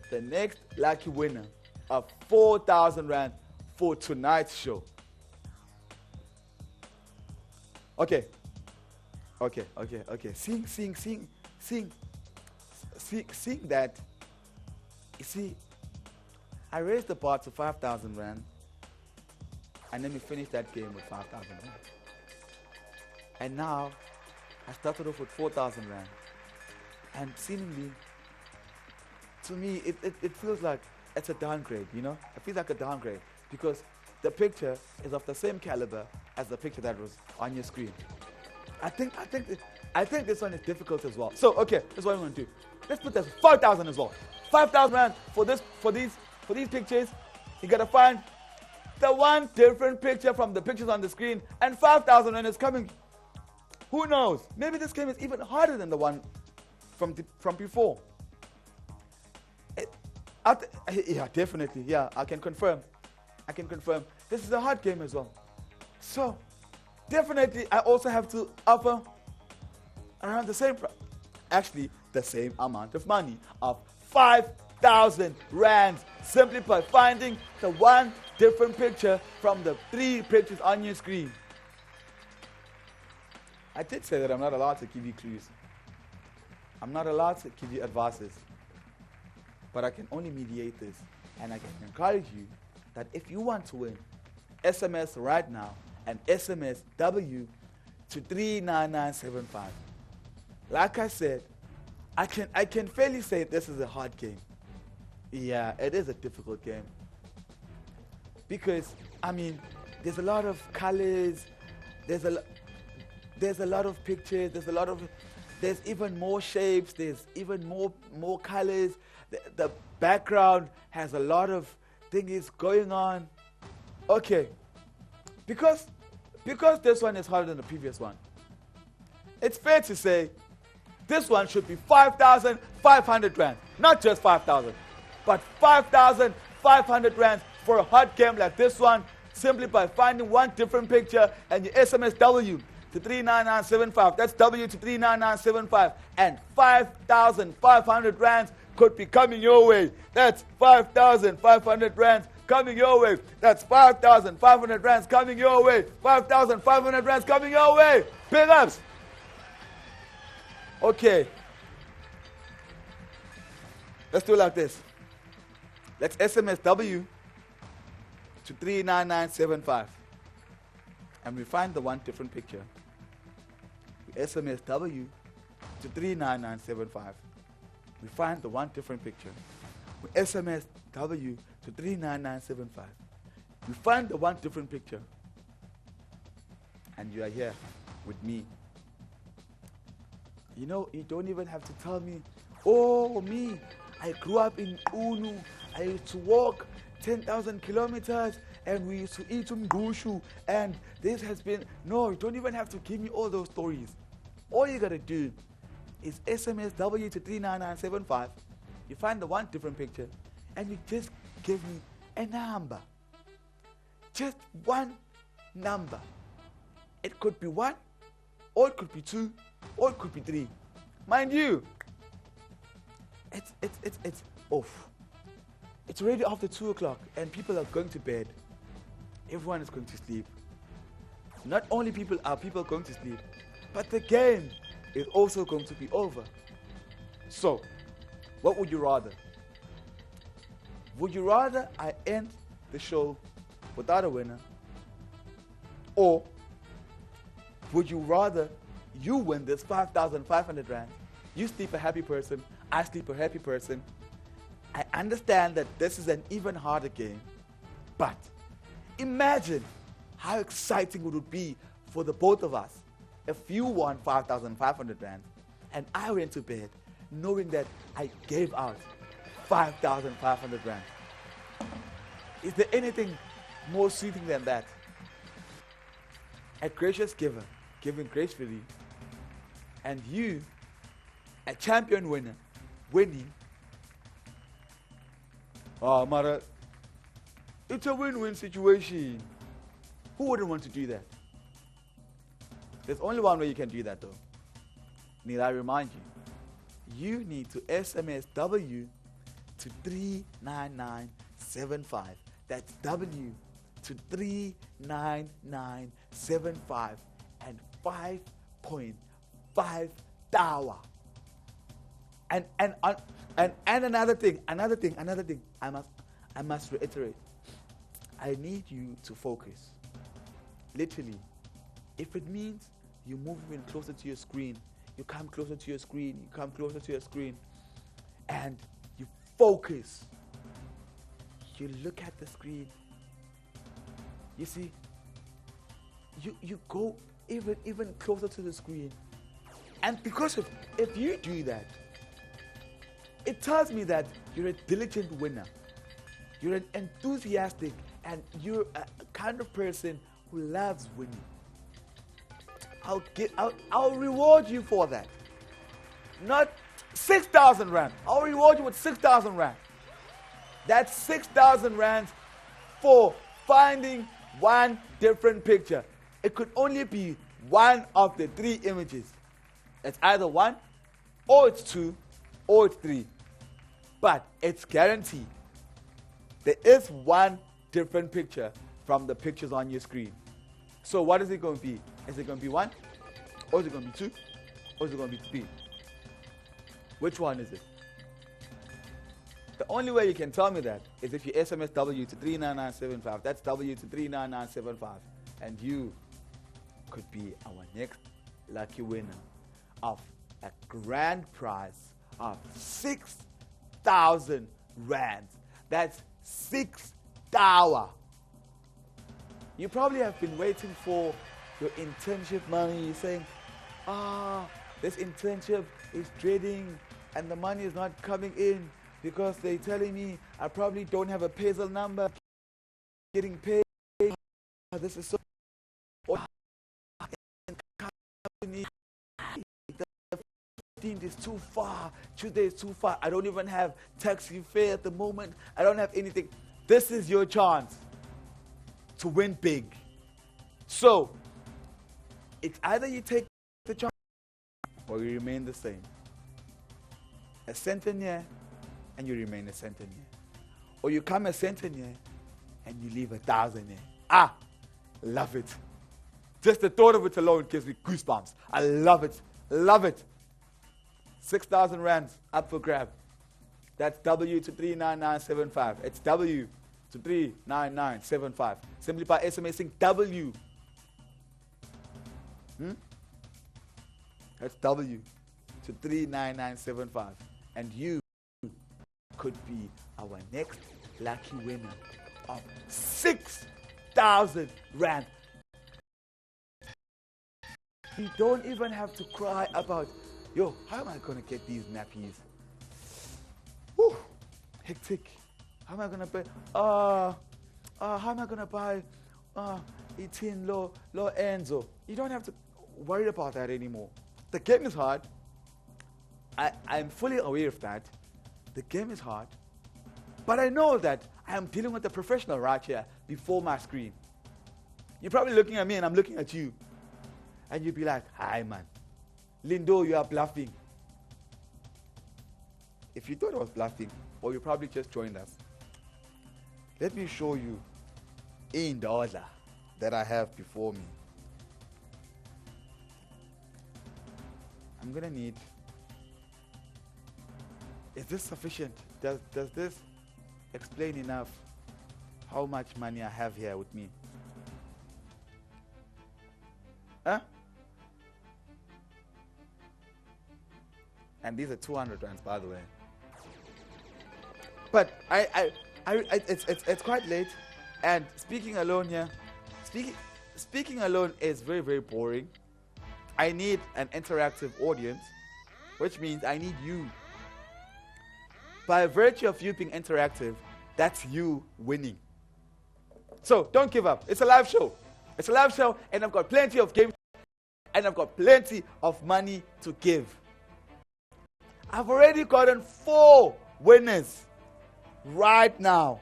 the next lucky winner of 4,000 rand for tonight's show? Okay. Seeing that, you see, I raised the bar to 5,000 rand, and then we finished that game with 5,000 rand. And now, I started off with 4,000 rand. And seemingly, to me, it feels like it's a downgrade, you know? It feels like a downgrade because the picture is of the same caliber as the picture that was on your screen. I think this one is difficult as well. So, okay, this is what I'm going to do. Let's put this 5,000 as well. 5,000 rand for these pictures. You got to find the one different picture from the pictures on the screen, and 5,000 rand is coming. Who knows? Maybe this game is even harder than the one from before. Yeah, definitely. Yeah, I can confirm. This is a hard game as well. So, definitely, I also have to offer around the same the same amount of money of 5,000 rand simply by finding the one different picture from the three pictures on your screen. I did say that I'm not allowed to give you clues. I'm not allowed to give you advices. But I can only mediate this. And I can encourage you that if you want to win, SMS right now and SMS W to 39975. Like I said, I can fairly say this is a hard game. Yeah, it is a difficult game. Because, I mean, there's a lot of colors, there's a lot of pictures, there's even more shapes, there's even more colors. The background has a lot of thing is going on. Okay. Because this one is harder than the previous one, it's fair to say this one should be 5,500 rand. Not just 5,000, but 5,500 rand for a hot game like this one, simply by finding one different picture and you SMS W to 39975. That's W to 39975. And 5,500 rands could be coming your way. That's 5,500 rands coming your way. That's 5,500 rands coming your way. 5,500 rands coming your way. Big ups. Okay. Let's do it like this. Let's SMS W to 39975. And we find the one different picture. We SMS W to 39975. We find the one different picture. We SMS W to 39975. We find the one different picture. And you are here with me. You know, you don't even have to tell me, oh, me, I grew up in Unu. I used to walk 10,000 kilometers and we used to eat umgushu and this has been, no, you don't even have to give me all those stories. All you gotta do is SMS W to 39975. You find the one different picture and you just give me a number. Just one number. It could be 1, or it could be 2, or it could be 3. Mind you, it's off. It's already after 2 o'clock and people are going to bed. Everyone is going to sleep. Not only are people going to sleep, but the game is also going to be over. So, what would you rather? Would you rather I end the show without a winner? Or would you rather you win this 5,500 rand? You sleep a happy person, I sleep a happy person. I understand that this is an even harder game, but imagine how exciting it would be for the both of us if you won 5,500 rand and I went to bed knowing that I gave out 5,500 rand. Is there anything more soothing than that? A gracious giver, giving gracefully, and you, a champion winner, winning. Oh, Mara, it's a win-win situation. Who wouldn't want to do that? There's only one way you can do that, though. Need I remind you? You need to SMS W to 39975. That's W to 39975 and 5.5 tower. And another thing. I must reiterate. I need you to focus. Literally, if it means you move even closer to your screen, you come closer to your screen, and you focus. You look at the screen. You see, you go even closer to the screen. And because if you do that, it tells me that you're a diligent winner. You're an enthusiastic and you're a kind of person who loves winning. I'll reward you for that. Not 6,000 rand. I'll reward you with 6,000 rand. That's 6,000 rand for finding one different picture. It could only be one of the 3 images. It's either 1, or it's 2, or it's 3. But it's guaranteed. There is one different picture from the pictures on your screen. So what is it going to be? Is it going to be 1? Or is it going to be 2? Or is it going to be 3? Which one is it? The only way you can tell me that is if you SMS W to 39975. That's W to 39975. And you could be our next lucky winner of a grand prize of 6,000 rand. That's 6 tower. You probably have been waiting for your internship money. You're saying, this internship is trading and the money is not coming in. because they're telling me I probably don't have a PaySal number. Getting paid. This is so. The 15th is too far. Tuesday is too far. I don't even have taxi fare at the moment. I don't have anything. This is your chance to win big. So, it's either you take the chance or you remain the same. A centennial and you remain a centennial. Or you come a centennial and you leave 1,000 here. Love it. Just the thought of it alone gives me goosebumps. I love it. Love it. 6,000 rands up for grab. That's W to 39975. It's W to 39975. Simply by SMSing W. That's W to 39975. And you could be our next lucky winner of 6,000 rand. You don't even have to cry about, how am I going to get these nappies? Whew, hectic. How am I going to buy, how am I going to buy 18 low Enzo? You don't have to worry about that anymore. The game is hard. I'm fully aware of that. The game is hard. But I know that I am dealing with a professional right here before my screen. You're probably looking at me and I'm looking at you. And you'd be like, hi man, Lindo, you are bluffing. If you thought I was bluffing, or you probably just joined us, let me show you in the order that I have before me. I'm gonna need, is this sufficient? Does this explain enough how much money I have here with me? Huh? And these are 200 rands, by the way. But it's quite late, and speaking alone here, speaking alone is very, very boring. I need an interactive audience, which means I need you. By virtue of you being interactive, that's you winning. So don't give up. It's a live show. It's a live show, and I've got plenty of games, and I've got plenty of money to give. I've already gotten 4 winners right now.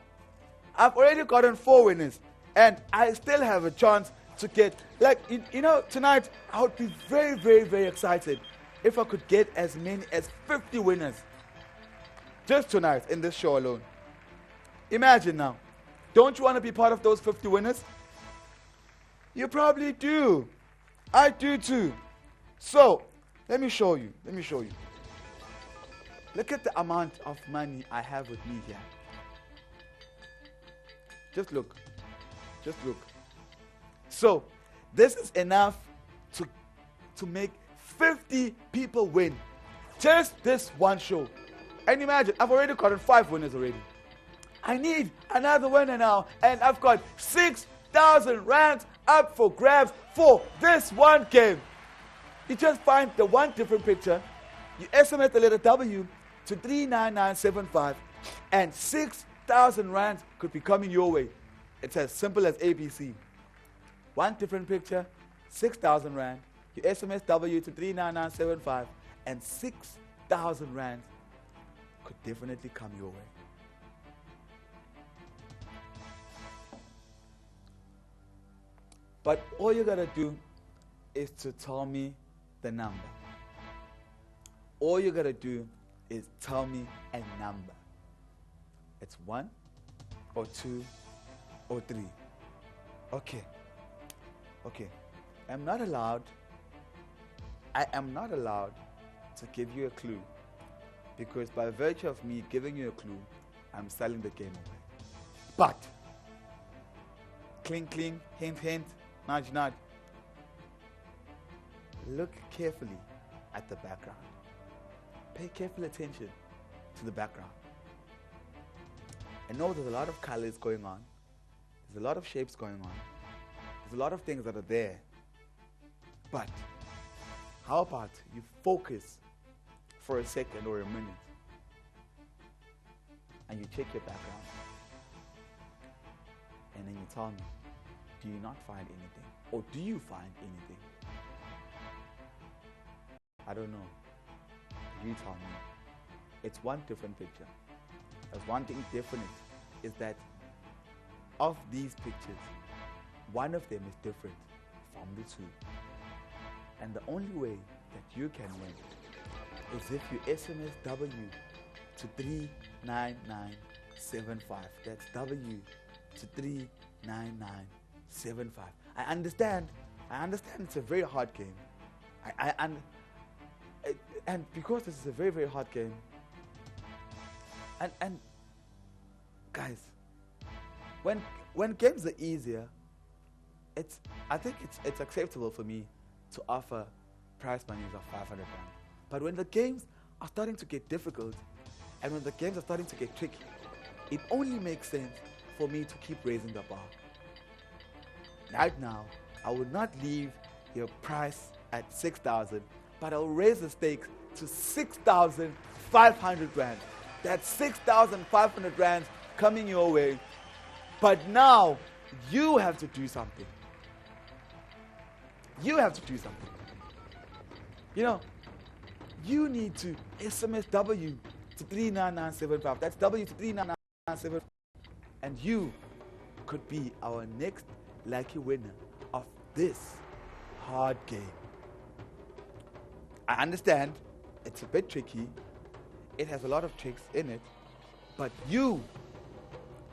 I've already gotten 4 winners, and I still have a chance to get, tonight I would be very, very, very excited if I could get as many as 50 winners just tonight in this show alone. Imagine now. Don't you want to be part of those 50 winners? You probably do. I do too. So, let me show you. Look at the amount of money I have with me here. Just look. So, this is enough to make 50 people win. Just this one show. And imagine, I've already gotten 5 winners already. I need another winner now, and I've got 6,000 rands up for grabs for this one game. You just find the one different picture, you estimate the letter W to 39975, and 6,000 rands could be coming your way. It's as simple as ABC. One different picture, 6,000 rand, you SMS W to 39975, and 6,000 rands could definitely come your way. But all you gotta do is to tell me the number. All you gotta do is tell me a number. It's 1 or 2 or 3. Okay. I am not allowed to give you a clue, because by virtue of me giving you a clue, I'm selling the game away. But cling, cling, hint, hint, nudge, nudge. Look carefully at the background. Pay careful attention to the background. I know there's a lot of colors going on. There's a lot of shapes going on. There's a lot of things that are there. But how about you focus for a second or a minute and you check your background, and then you tell me, do you not find anything? Or do you find anything? I don't know. You tell me. It's one different picture. There's one thing definite, is that of these pictures, one of them is different from the two. And the only way that you can win is if you SMS W to 39975. That's W to 39975. I understand it's a very hard game. And because this is a very, very hard game, and guys, when games are easier, I think it's acceptable for me to offer prize monies of 500 rand. But when the games are starting to get difficult, and when the games are starting to get tricky, it only makes sense for me to keep raising the bar. Right now, I will not leave your price at 6,000, but I'll raise the stakes to 6,500 rand. That's 6,500 rand coming your way. But now, you have to do something. You have to do something. You know, you need to SMS W to 39975. That's W to 39975. And you could be our next lucky winner of this hard game. I understand it's a bit tricky. It has a lot of tricks in it. But you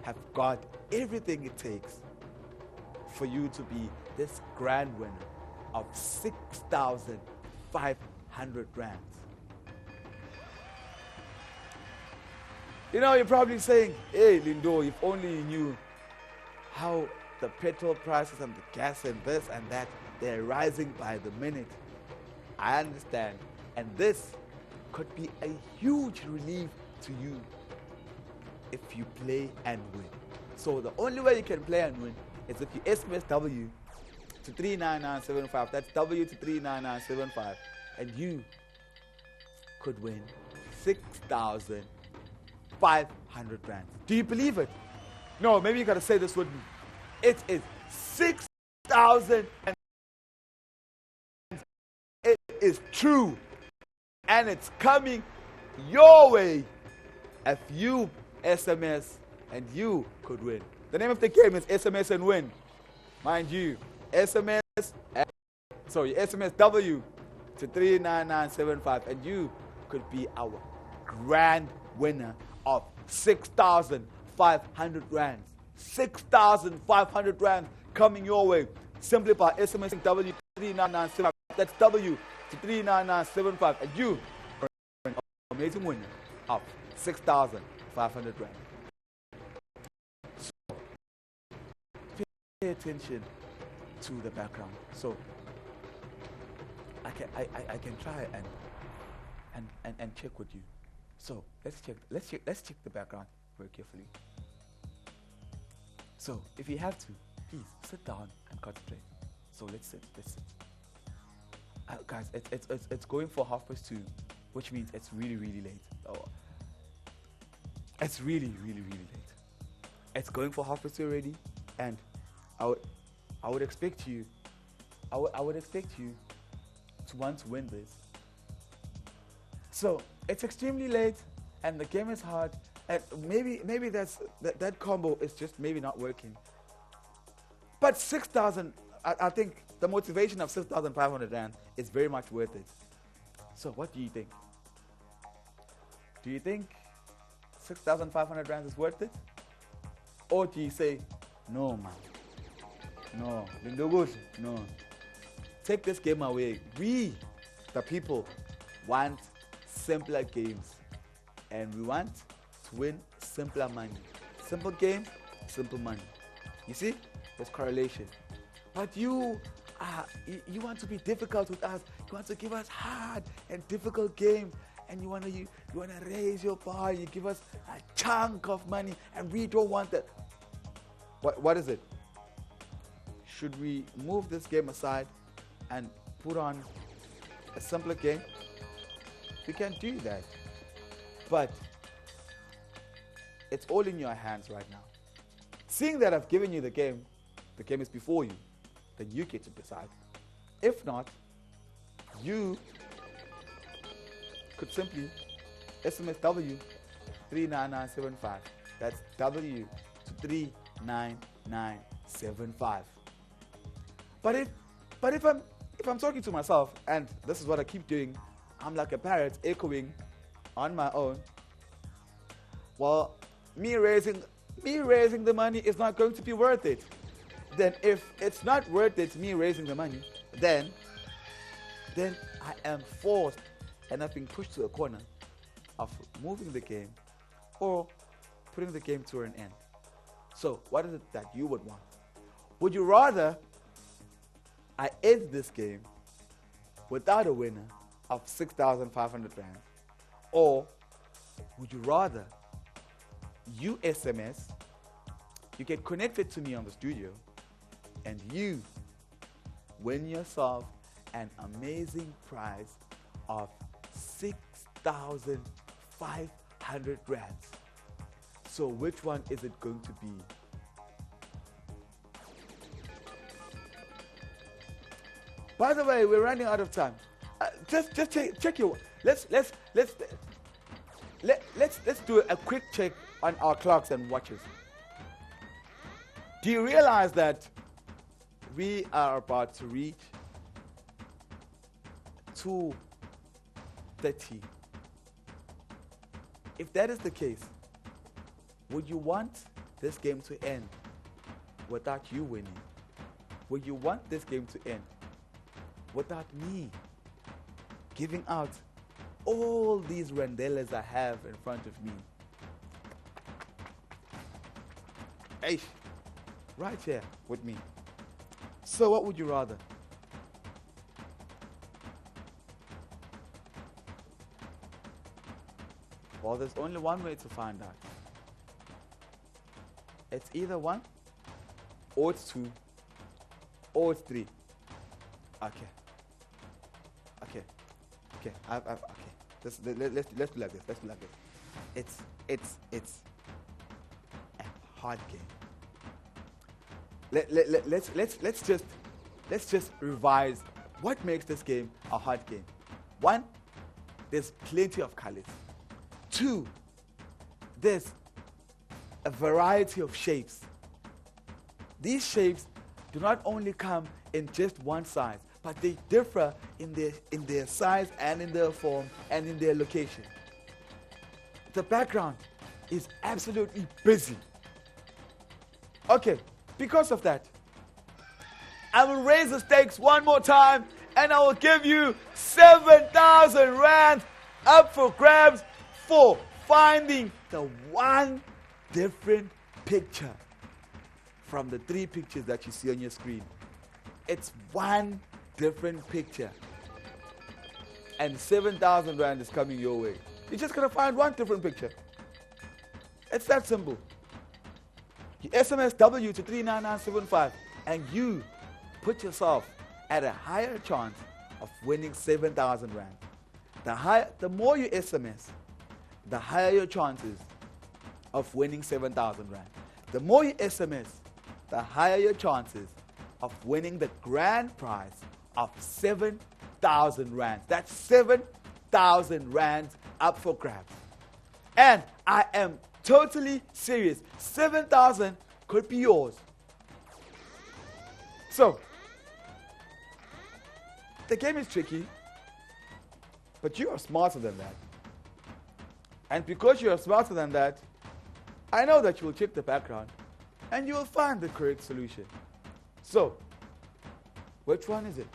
have got everything it takes for you to be this grand winner of 6,500 rands. You know, you're probably saying, hey, Lindo, if only you knew how the petrol prices and the gas and this and that, they're rising by the minute. I understand. And this could be a huge relief to you if you play and win. So the only way you can play and win is if you SMS W to 39975. That's W to 39975. And you could win 6,500 rand. Do you believe it? No, maybe you gotta say this with me. It is 6,000 and it is true. And it's coming your way if you SMS and you could win. The name of the game is SMS and Win. Mind you, SMS W to 39975 and you could be our grand winner of 6,500 rands. 6,500 rands coming your way simply by SMSing W to 39975. That's W to 39975 and you are an amazing winner of 6,500 rand. So pay attention to the background. So I can try and check with you. So let's check the background very carefully. So if you have to, please sit down and concentrate. So let's sit. Guys, it's going for 2:30, which means it's really, really late. Oh, it's really, really, really late. It's going for 2:30 already, and I would expect you to want to win this. So it's extremely late, and the game is hard, and maybe that combo is just maybe not working. But 6,000, I think the motivation of 6,500 rand is very much worth it. So what do you think? Do you think 6,500 rand is worth it? Or do you say, no man, no, no, take this game away. We, the people, want simpler games, and we want to win simpler money. Simple game, simple money. You see, there's correlation. But you want to be difficult with us. You want to give us hard and difficult game, and you want to raise your bar. You give us a chunk of money, and we don't want that. What is it? Should we move this game aside and put on a simpler game? We can do that. But It's all in your hands right now. Seeing that I've given you the game is before you, then you get to decide. If not, you could simply SMS W 39975. That's W to 39975. But if I'm talking to myself, and this is what I keep doing, I'm like a parrot echoing on my own. Well, me raising the money is not going to be worth it. Then if it's not worth it, me raising the money, then I am forced and I've been pushed to a corner of moving the game or putting the game to an end. So what is it that you would want? Would you rather I end this game without a winner of 6,500 rand, or would you rather you SMS, you get connected to me on the studio, and you win yourself an amazing prize of 6,500 rands? So which one is it going to be? By the way, we're running out of time. Just check your. Let's do a quick check on our clocks and watches. Do you realize that we are about to reach 2:30? If that is the case, would you want this game to end without you winning? Would you want this game to end without me giving out all these randelas I have in front of me? Hey, right here with me. So what would you rather? Well, there's only one way to find out. It's either 1, or it's 2, or it's 3. Okay. Okay. Okay. Let's do like this. Let's do like this. It's a hard game. Let's just revise what makes this game a hard game. 1, there's plenty of colors. 2, there's a variety of shapes. These shapes do not only come in just one size, but they differ in their size and in their form and in their location. The background is absolutely busy. Okay, because of that, I will raise the stakes one more time and I will give you 7,000 rand up for grabs for finding the one different picture from the 3 pictures that you see on your screen. It's one different picture. And 7,000 rand is coming your way. You're just going to find one different picture. It's that simple. You SMS W to 39975 and you put yourself at a higher chance of winning 7,000 rand. The more you SMS, the higher your chances of winning 7,000 rand. The more you SMS, the higher your chances of winning the grand prize of 7,000 rand. That's 7,000 rand up for grabs. And I am totally serious. 7,000 could be yours. So, the game is tricky, but you are smarter than that. And because you are smarter than that, I know that you will check the background and you will find the correct solution. So, which one is it?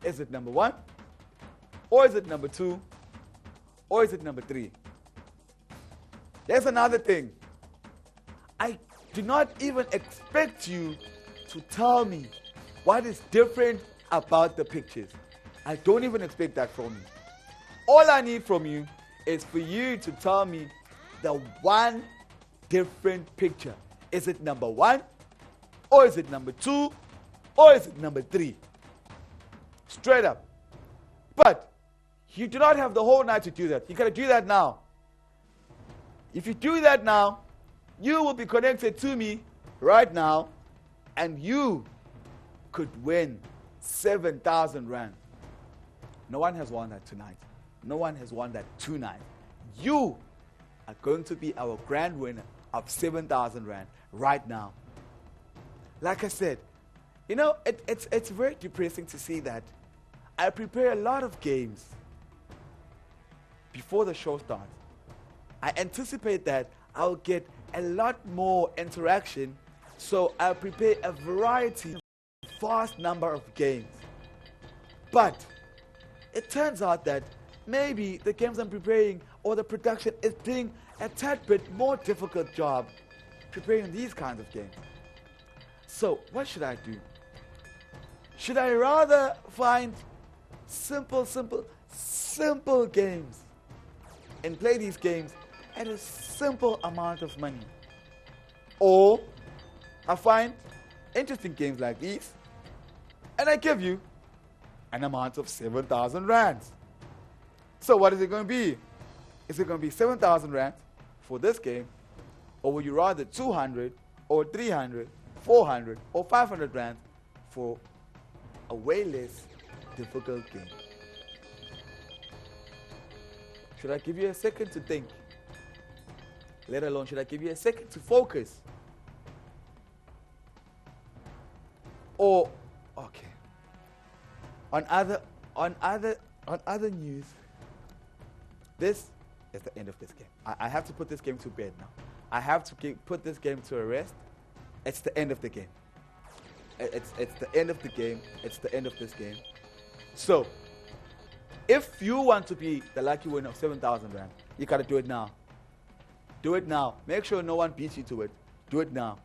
Is it number 1? Or is it number 2? Or is it number 3? There's another thing. I do not even expect you to tell me what is different about the pictures. I don't even expect that from you. All I need from you is for you to tell me the one different picture. Is it number 1? Or is it number 2? Or is it number 3? Straight up. But you do not have the whole night to do that. You got to do that now. If you do that now, You will be connected to me right now, and you could win 7,000 rand. No one has won that tonight. No one has won that tonight. You are going to be our grand winner of 7,000 rand right now. Like I said, you know, it's very depressing to see that I prepare a lot of games before the show starts. I anticipate that I'll get a lot more interaction, so I'll prepare a variety, vast number of games. But it turns out that maybe the games I'm preparing or the production is doing a tad bit more difficult job preparing these kinds of games. So what should I do? Should I rather find simple games and play these games at a simple amount of money? Or I find interesting games like these and I give you an amount of 7,000 rands. So what is it going to be? Is it going to be 7,000 rands for this game, or would you rather 200 or 300, 400 or 500 rands for a way less difficult game? Should I give you a second to think? Let alone should I give you a second to focus? Or okay. On other news, this is the end of this game. I have to put this game to bed now. I have to put this game to a rest. It's the end of the game. It's the end of the game. It's the end of this game. So, if you want to be the lucky winner of 7,000 rand, you gotta do it now. Do it now. Make sure no one beats you to it. Do it now.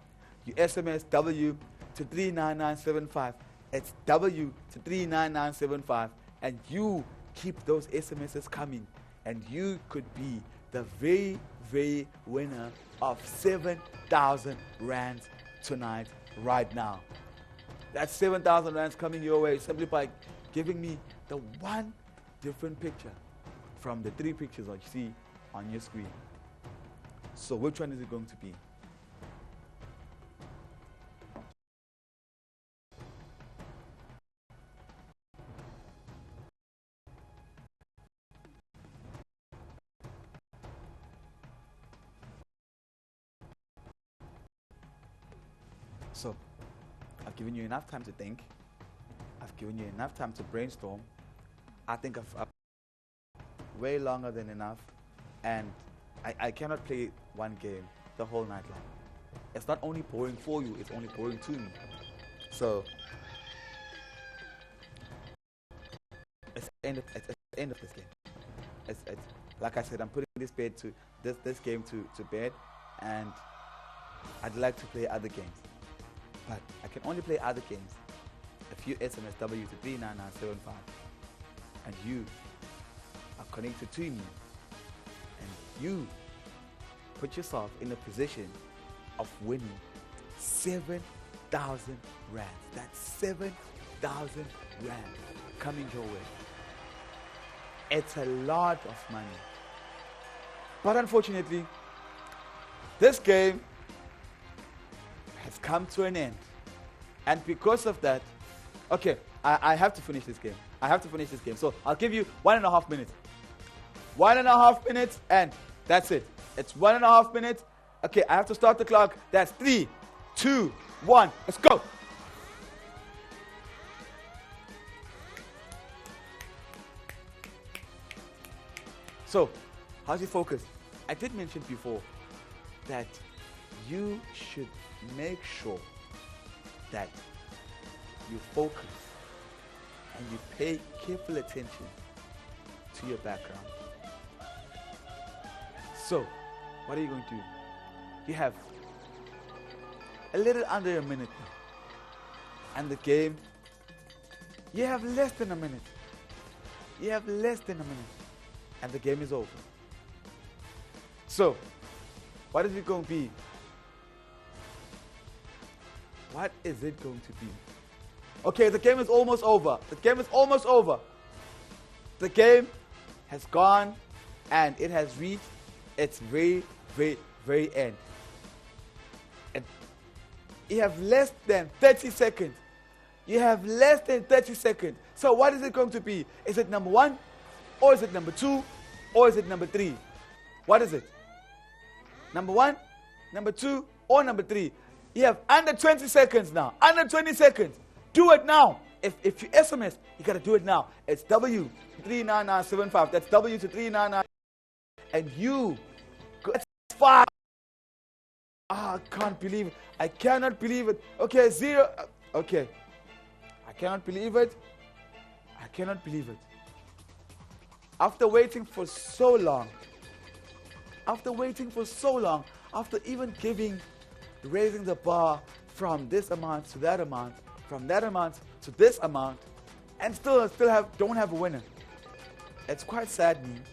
You SMS W to 39975. It's W to 39975, and you keep those SMSs coming, and you could be the very winner of 7,000 rands tonight, right now. That's 7,000 rands coming your way simply by giving me the one different picture from the three pictures that you see on your screen. So which one is it going to be? So, I've given you enough time to think. I've given you enough time to brainstorm. I think I've way longer than enough. And I cannot play one game the whole night long. It's not only boring for you, it's only boring to me. So, it's the end of this game. It's like I said, I'm putting this game to bed, and I'd like to play other games. But I can only play other games if you SMS W to 39975 and you are connected to me and you put yourself in a position of winning 7,000 rands. That's 7,000 rands coming your way. It's a lot of money. But unfortunately, this game has come to an end. And because of that, okay, I have to finish this game. So I'll give you 1.5 minutes. 1.5 minutes, and that's it. It's 1.5 minutes. Okay, I have to start the clock. That's 3, 2, 1. Let's go. So, how's your focus? I did mention before that you should make sure that you focus and you pay careful attention to your background. So, what are you going to do? You have a little under a minute now. And the game, you have less than a minute. And the game is over. So, what is it going to be? What is it going to be? Okay, the game is almost over. The game has gone and it has reached its very end. You have less than 30 seconds. You have less than 30 seconds. So what is it going to be? Is it number 1? Or is it number 2? Or is it number 3? What is it? Number 1, number 2, or number 3? You have under 20 seconds now. Under 20 seconds. Do it now. If you SMS, you got to do it now. It's W to 39975. That's W to 399. And you. That's 5. I can't believe it. I cannot believe it. Okay, 0. Okay. I cannot believe it. I cannot believe it. After waiting for so long, after even raising the bar from this amount to that amount, from that amount to this amount, and still don't have a winner. It's quite saddening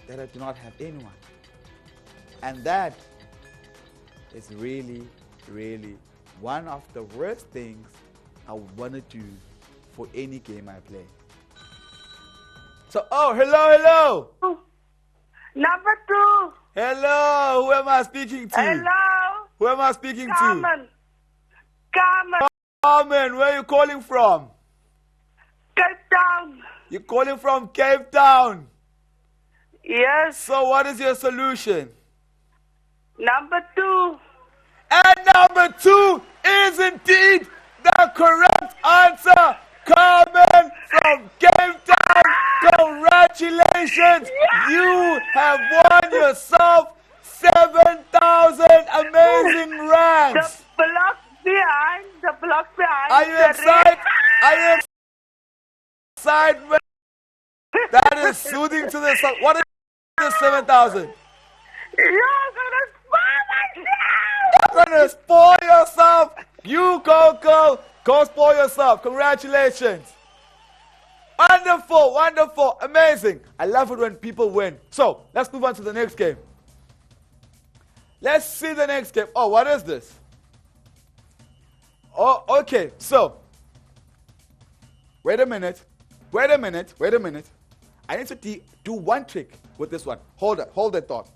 that I do not have anyone. And that is really, really one of the worst things I would want to do for any game I play. So, hello. Number 2. Hello, who am I speaking to? Hello. Who am I speaking Carmen. Carmen. Carmen, where are you calling from? Cape Town. You're calling from Cape Town. Yes. So what is your solution? Number 2. And number 2 is indeed the correct answer. Carmen from Cape Town, congratulations. You have won yourself 7,000 amazing rands. The block behind. Are you excited? Are you excited? That is soothing to the soul. What is the 7,000? You're gonna spoil myself. You're gonna spoil yourself. You go spoil yourself. Congratulations. Wonderful, wonderful, amazing. I love it when people win. So let's move on to the next game. Let's see the next game. Oh, what is this? Oh, okay. So, wait a minute. I need to do one trick with this one. Hold that thought.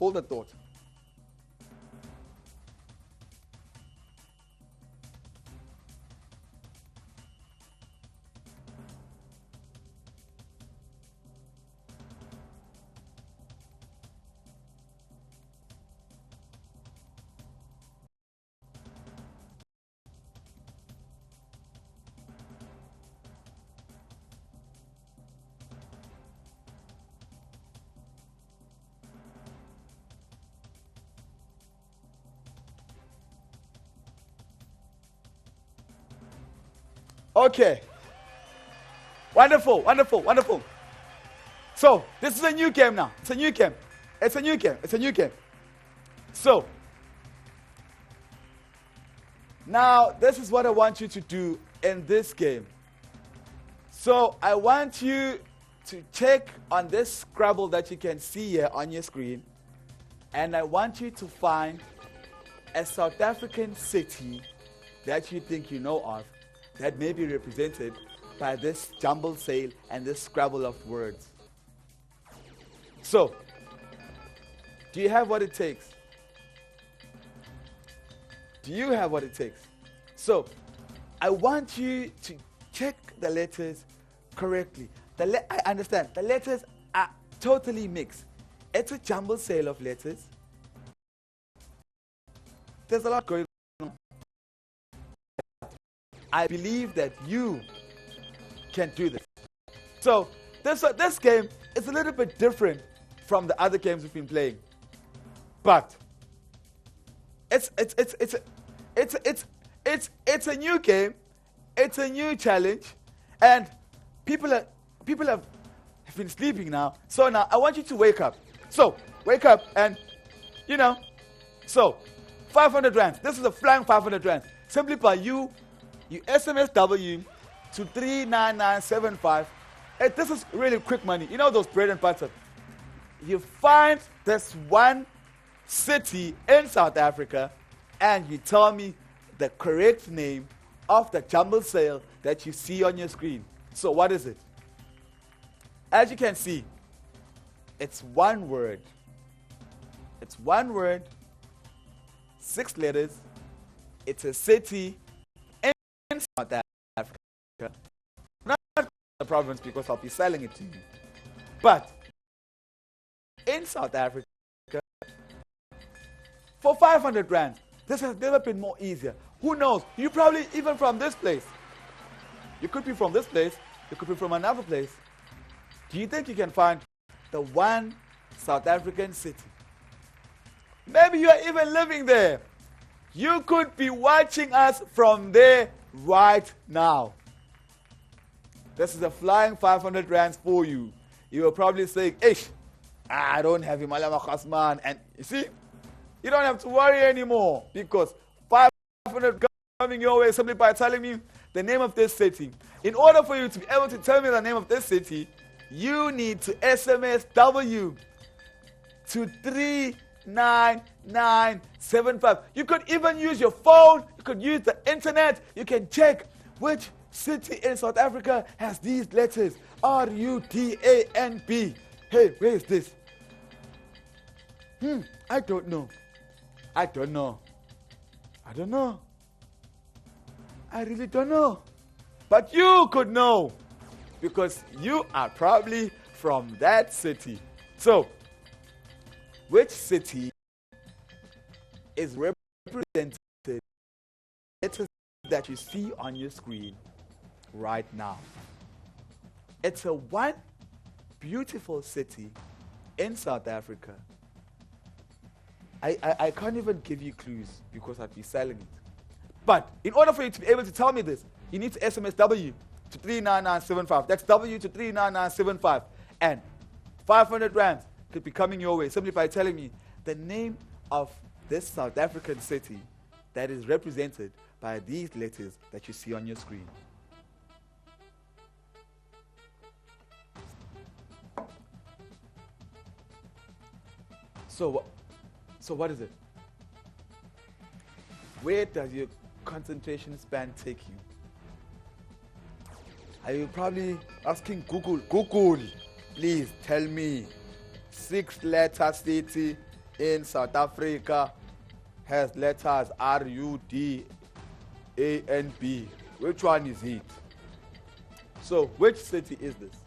Okay. Wonderful. So, this is a new game now. It's a new game. So, now this is what I want you to do in this game. So, I want you to check on this Scrabble that you can see here on your screen. And I want you to find a South African city that you think you know of that may be represented by this jumble sale and this Scrabble of words. So, do you have what it takes? So, I want you to check the letters correctly. I understand, the letters are totally mixed. It's a jumble sale of letters. There's a lot going on. I believe that you can do this. So this game is a little bit different from the other games we've been playing, but it's a new game, it's a new challenge, and people have been sleeping now. So now I want you to wake up. So wake up and so 500 rands. This is a flying 500 rands. Simply by you SMS W to 39975. This is really quick money. You know those bread and butter. You find this one city in South Africa and you tell me the correct name of the jumble sale that you see on your screen. So what is it? As you can see, it's one word. It's one word, 6 letters, It's a city in South Africa. Not the province, because I'll be selling it to you. But in South Africa, for 500 rand, this has never been more easier. Who knows? You probably even from this place. You could be from this place. You could be from another place. Do you think you can find the one South African city? Maybe you are even living there. You could be watching us from there right now. This is a flying 500 rands for you. You will probably say, Ish, I don't have Himalaya Khasman. And you see, you don't have to worry anymore, because 500 coming your way simply by telling me the name of this city. In order for you to be able to tell me the name of this city, you need to SMS W to 39975. You could even use your phone. You could use the internet. You can check which city in South Africa has these letters. RUDANB. Hey, where is this? I don't know. I really don't know. But you could know, because you are probably from that city. So, which city is represented in the letters that you see on your screen right now? It's a one beautiful city in South Africa. I can't even give you clues, because I'd be selling it. But in order for you to be able to tell me this, you need to SMS W to 39975. That's W to 39975. And 500 rands could be coming your way simply by telling me the name of this South African city that is represented by these letters that you see on your screen. So what is it? Where does your concentration span take you? Are you probably asking Google, please tell me 6-letter city in South Africa has letters RUDANB. Which one is it? So, which city is this?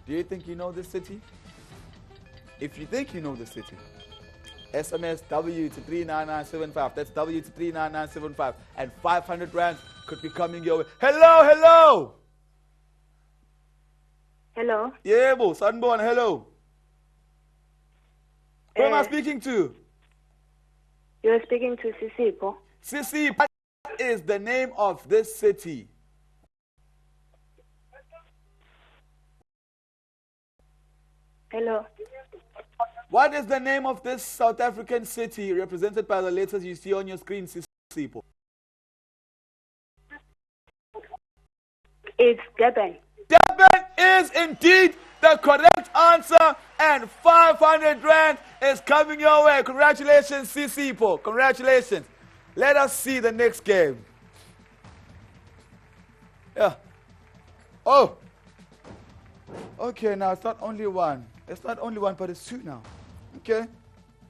Do you think you know this city? If you think you know the city, SMS W to 39975. That's W to 39975. And 500 rands could be coming your way. Hello! Hello. Yebo, Sanborn, hello. Who am I speaking to? You're speaking to Sisipo. Sisi, what is the name of this city? Hello. What is the name of this South African city represented by the letters you see on your screen, Sisipo? It's Durban. Durban is indeed the correct answer, and 500 rand is coming your way. Congratulations, Sisipo. Congratulations. Let us see the next game. Yeah. Oh. Okay, now it's not only one. It's not only one, but it's two now. Okay.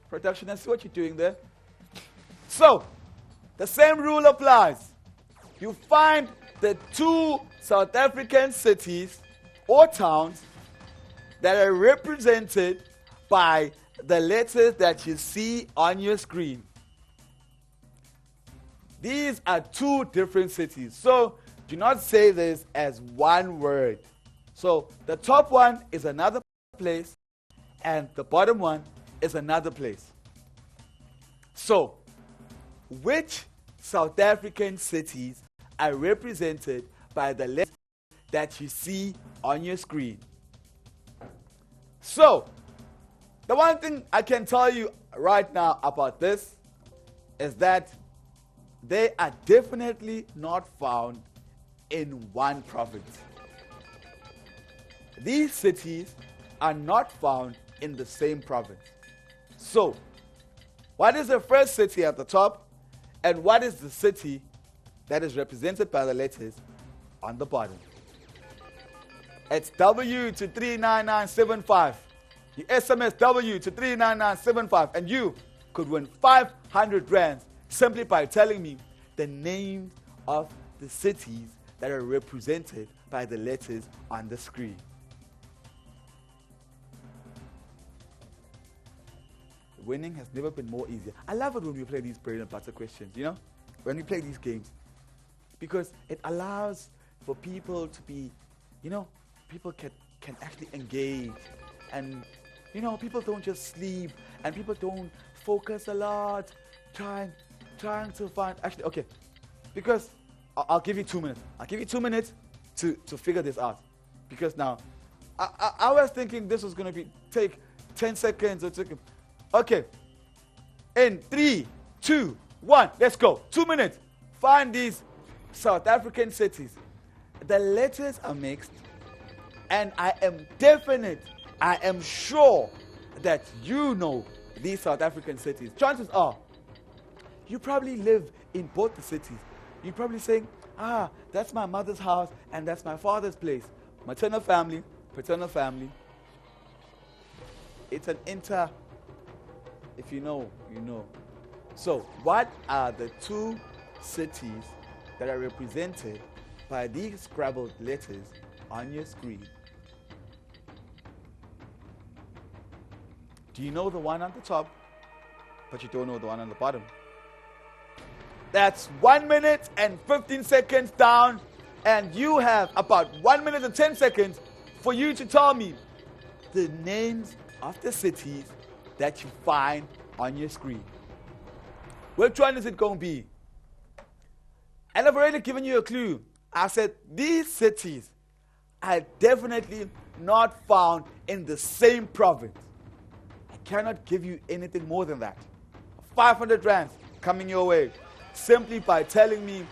Production, I see what you're doing there. So, the same rule applies. You find the two South African cities or towns that are represented by the letters that you see on your screen. These are two different cities. So, do not say this as one word. So, the top one is another place, and the bottom one is another place. So, which South African cities are represented by the letters that you see on your screen? So, the one thing I can tell you right now about this is that they are definitely not found in one province. These cities are not found in the same province. So, what is the first city at the top, and what is the city that is represented by the letters on the bottom? It's W to 39975. You SMS W to 39975, and you could win 500 rands simply by telling me the names of the cities that are represented by the letters on the screen. Winning has never been more easier. I love it when we play these bread and butter questions, you know? When we play these games. Because it allows for people to be, you know, people can actually engage. And, you know, people don't just sleep. And people don't focus a lot. Trying to find, actually, okay. Because I'll give you 2 minutes. I'll give you 2 minutes to figure this out. Because now, I was thinking this was going to take 10 seconds or 2 seconds. Okay. In 3, 2, 1, let's go. 2 minutes. Find these South African cities. The letters are mixed, and I am sure that you know these South African cities. Chances are, you probably live in both the cities. You're probably saying, that's my mother's house, and that's my father's place. Maternal family, paternal family. It's an if you know, you know. So, what are the 2 cities that are represented by these scrabbled letters on your screen? Do you know the one on the top, but you don't know the one on the bottom? That's 1 minute and 15 seconds down, and you have about 1 minute and 10 seconds for you to tell me the names of the cities that you find on your screen. Which one is it going to be? And I've already given you a clue. I said these cities are definitely not found in the same province. I cannot give you anything more than that. 500 rands coming your way simply by telling me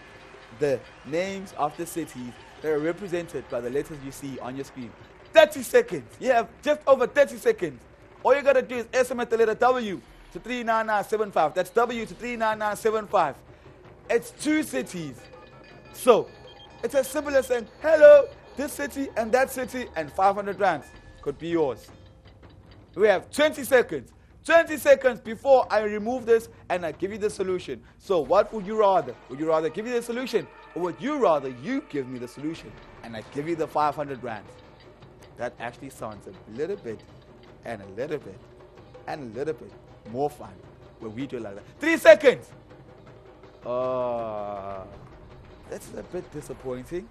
the names of the cities that are represented by the letters you see on your screen. 30 seconds. You have just over 30 seconds. All you got to do is SMS the letter W to 39975. That's W to 39975. It's 2 cities. So, it's as simple as saying, hello, this city and that city, and 500 rands could be yours. We have 20 seconds. 20 seconds before I remove this and I give you the solution. So, what would you rather? Would you rather give you the solution, or would you rather you give me the solution and I give you the 500 rands? That actually sounds a little bit and a little bit and a little bit more fun when we do it like that. 3 seconds. That's a bit disappointing.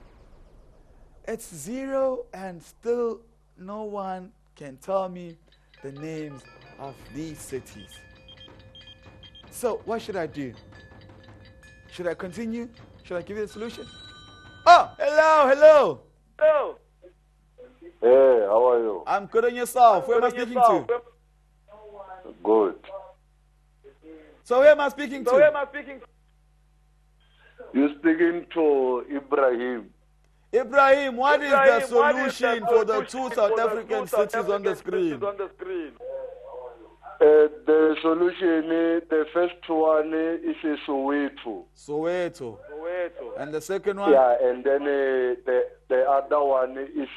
It's 0 and still no one can tell me the names of these cities. So what should I do? Should I continue? Should I give you the solution? Oh, hello. Hello. Hey, how are you? I'm good on yourself. Who am I speaking to? Good. So who am I speaking to? You're speaking to Ibrahim. Ibrahim, what is the solution for the 2 South African cities on the screen? The solution, the first one is Soweto. Soweto. And the second one? Yeah, and then the other one is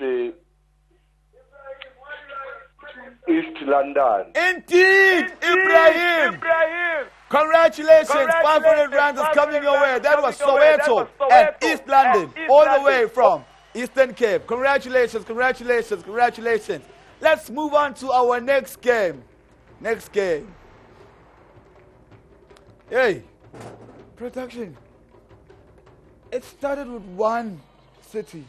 East London. Indeed, Ibrahim. Congratulations, 500 rands is coming your way. That was Soweto and East London, all the way from Eastern Cape. Congratulations. Let's move on to our next game. Hey, production. It started with 1 city.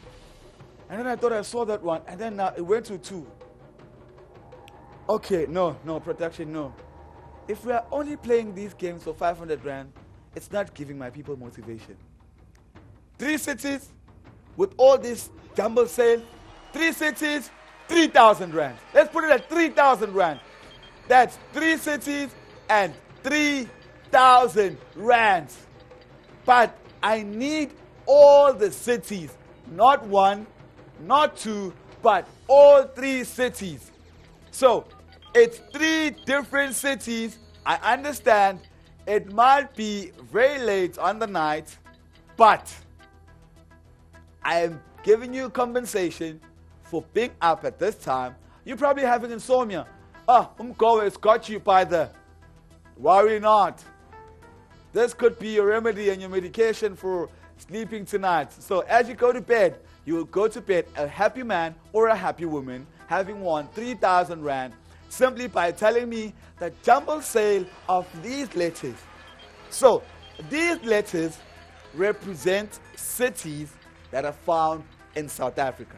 And then I thought I saw that one. And then it went to 2. Okay, no, production, no. If we are only playing these games for 500 rand, it's not giving my people motivation. 3 cities with all this jumble sale. 3 cities, 3,000 rand. Let's put it at 3,000 rand. That's 3 cities and 3,000 rands. But I need all the cities, not 1, not 2, but all 3 cities. So, it's 3 different cities. I understand it might be very late on the night, but I am giving you compensation for being up at this time. You're probably having insomnia. Umgoa has got you by the worry not. This could be your remedy and your medication for sleeping tonight. So as you go to bed, you will go to bed a happy man or a happy woman having won 3,000 Rand simply by telling me the jumble sale of these letters. So these letters represent cities that are found in South Africa.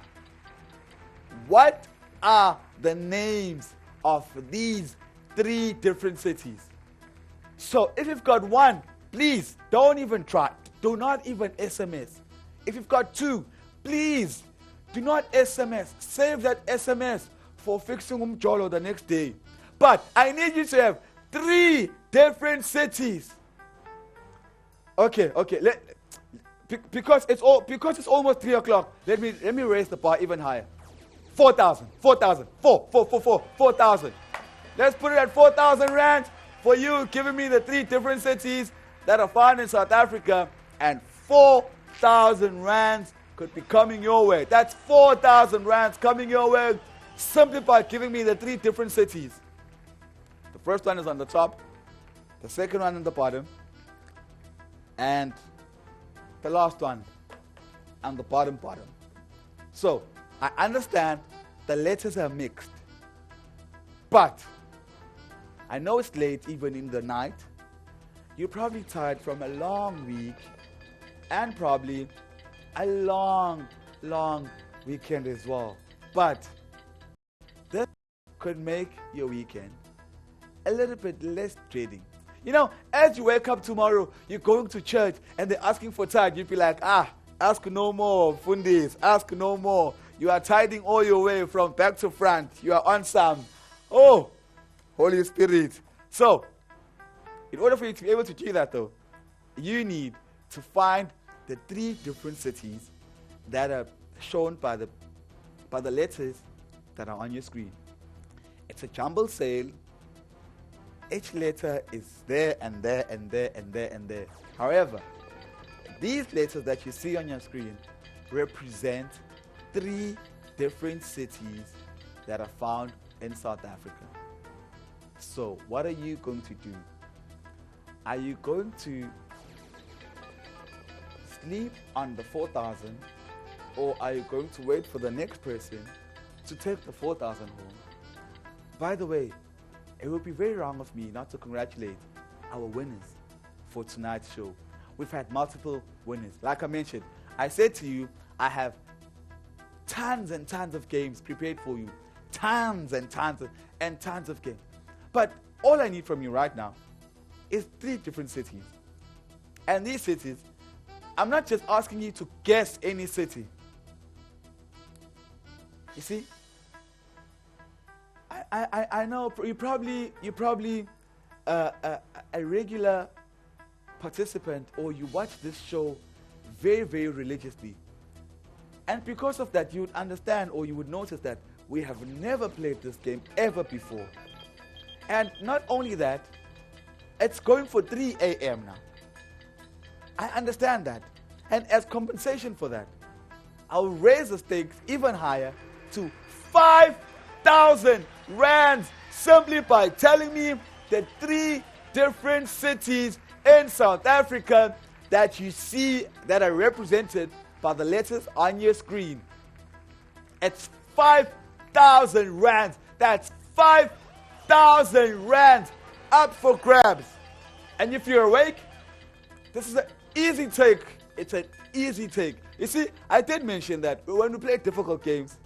What are the names of these 3 different cities? So if you've got 1, please don't even try. Do not even SMS. If you've got 2, please do not SMS. Save that SMS for fixing umjolo the next day. But I need you to have 3 different cities. Okay. Because it's almost 3 o'clock. Let me raise the bar even higher. 4,000. 4,000. Let's put it at 4,000 Rand for you giving me the 3 different cities that are found in South Africa, and 4,000 Rands could be coming your way. That's 4,000 Rands coming your way simply by giving me the 3 different cities. The first one is on the top, the second one on the bottom, and the last one on the bottom. So I understand the letters are mixed, but I know it's late even in the night. You're probably tired from a long week and probably a long weekend as well. But this could make your weekend a little bit less dreading. You know, as you wake up tomorrow, you're going to church and they're asking for tithe. You'd be like, ask no more, Fundis, ask no more. You are tithing all your way from back to front. You are on some. Oh, Holy Spirit. So, in order for you to be able to do that though, you need to find the 3 different cities that are shown by the letters that are on your screen. It's a jumble sale. Each letter is there and there and there and there and there. However, these letters that you see on your screen represent 3 different cities that are found in South Africa. So what are you going to do? Are you going to sleep on the 4,000, or are you going to wait for the next person to take the 4,000 home? By the way, it would be very wrong of me not to congratulate our winners for tonight's show. We've had multiple winners. Like I mentioned, I said to you, I have tons and tons of games prepared for you. Tons and tons of games. But all I need from you right now is 3 different cities. And these cities, I'm not just asking you to guess any city. You see? I know you're probably a regular participant, or you watch this show very, very religiously. And because of that, you would understand, or you would notice that we have never played this game ever before. And not only that, it's going for 3 a.m. now. I understand that. And as compensation for that, I'll raise the stakes even higher to 5,000 Rands simply by telling me the 3 different cities in South Africa that you see that are represented by the letters on your screen. It's 5,000 Rands. That's 5,000 Rands up for grabs. And if you're awake, this is an easy take. It's an easy take. You see, I did mention that when we play difficult games,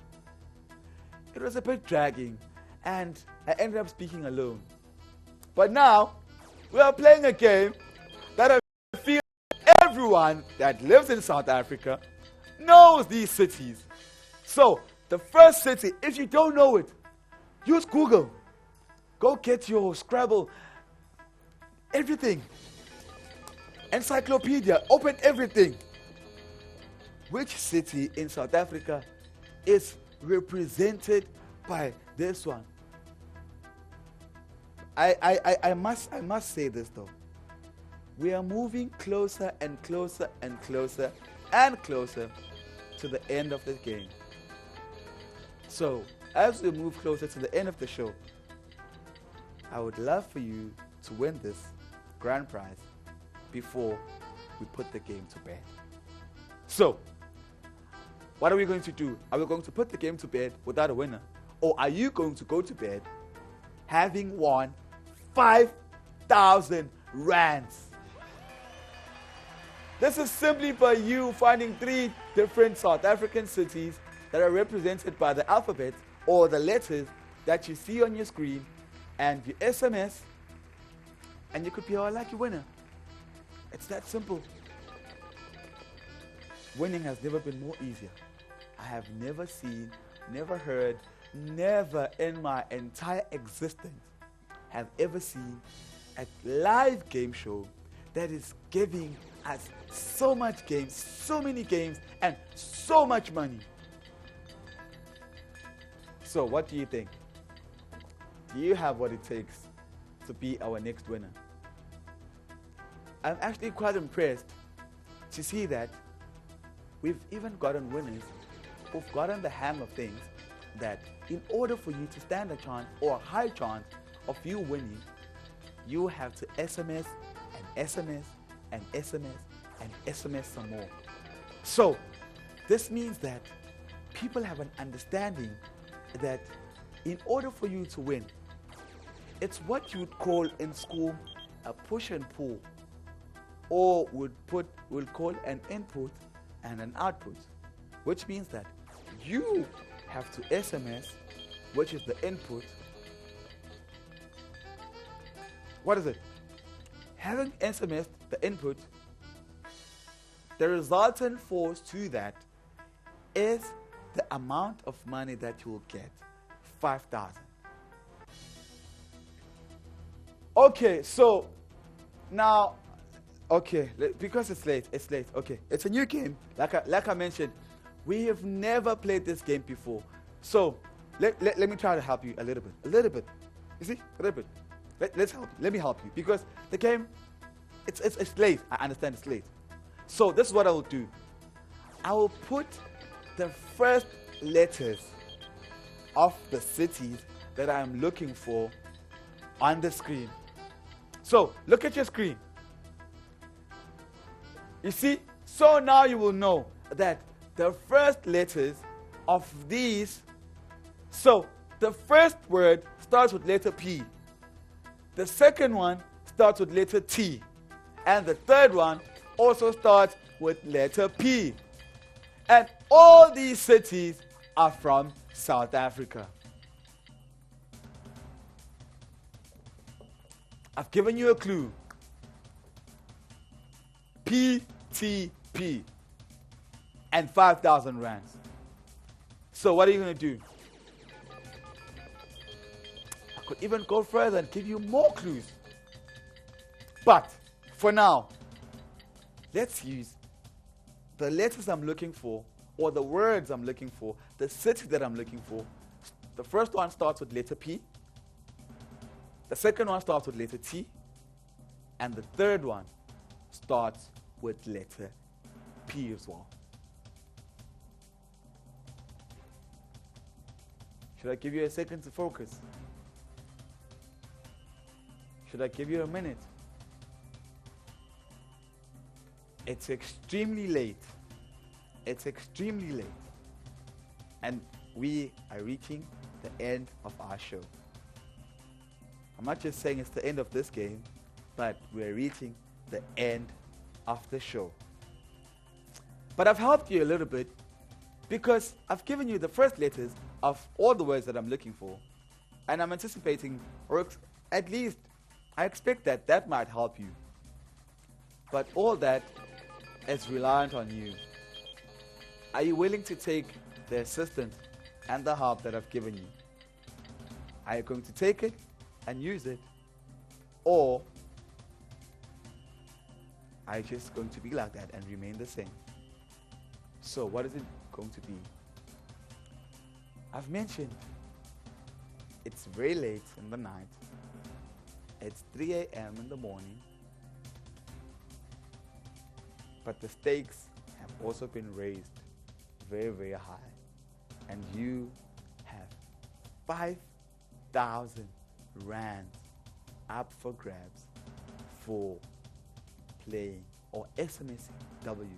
it was a bit dragging, and I ended up speaking alone. But now, we are playing a game that I feel everyone that lives in South Africa knows these cities. So, the first city, if you don't know it, use Google. Go get your Scrabble, everything. Encyclopedia, open everything. Which city in South Africa is represented by this one? I must say this though. We are moving closer and closer and closer and closer to the end of the game. So, as we move closer to the end of the show, I would love for you to win this grand prize before we put the game to bed. So, what are we going to do? Are we going to put the game to bed without a winner? Or are you going to go to bed having won 5,000 rands? This is simply by you finding 3 different South African cities that are represented by the alphabet or the letters that you see on your screen, and you SMS, and you could be our lucky winner. It's that simple. Winning has never been more easier. I have never seen, never heard, never in my entire existence have ever seen a live game show that is giving us so much games, so many games, and so much money. So what do you think? Do you have what it takes to be our next winner? I'm actually quite impressed to see that we've even gotten winners who've gotten the hang of things, that in order for you to stand a chance or a high chance of you winning, you have to SMS and SMS and SMS and SMS some more. So this means that people have an understanding that in order for you to win, it's what you would call in school a push and pull, or we'll call an input and an output, which means that you have to SMS, which is the input. What is it? Having SMS the input, the resultant force to that is the amount of money that you will get, 5,000. Okay, so now, okay, because it's late. Okay, it's a new game. Like I mentioned, we have never played this game before. So let me try to help you a little bit. You see, a little bit. Let's help you. Let me help you, because the game, it's late. I understand it's late. So this is what I will do. I will put the first letters of the cities that I am looking for on the screen. So look at your screen. You see? So now you will know that the first letters of these, so the first word starts with letter P. The second one starts with letter T. And the third one also starts with letter P. And all these cities are from South Africa. I've given you a clue. PTP. And 5,000 rands. So what are you going to do? I could even go further and give you more clues. But for now, let's use the letters I'm looking for, or the words I'm looking for, the city that I'm looking for. The first one starts with letter P. The second one starts with letter T. And the third one starts with letter P as well. Should I give you a second to focus? Should I give you a minute? It's extremely late. It's extremely late. And we are reaching the end of our show. I'm not just saying it's the end of this game, but we're reaching the end of the show. But I've helped you a little bit because I've given you the first letters of all the words that I'm looking for. And I'm anticipating, or at least I expect that that might help you. But all that is reliant on you. Are you willing to take the assistance and the help that I've given you? Are you going to take it and use it? Or are you just going to be like that and remain the same? So what is it going to be? I've mentioned it's very late in the night. It's 3 a.m. in the morning. But the stakes have also been raised very, very high. And you have 5,000 rands up for grabs for playing or SMSing W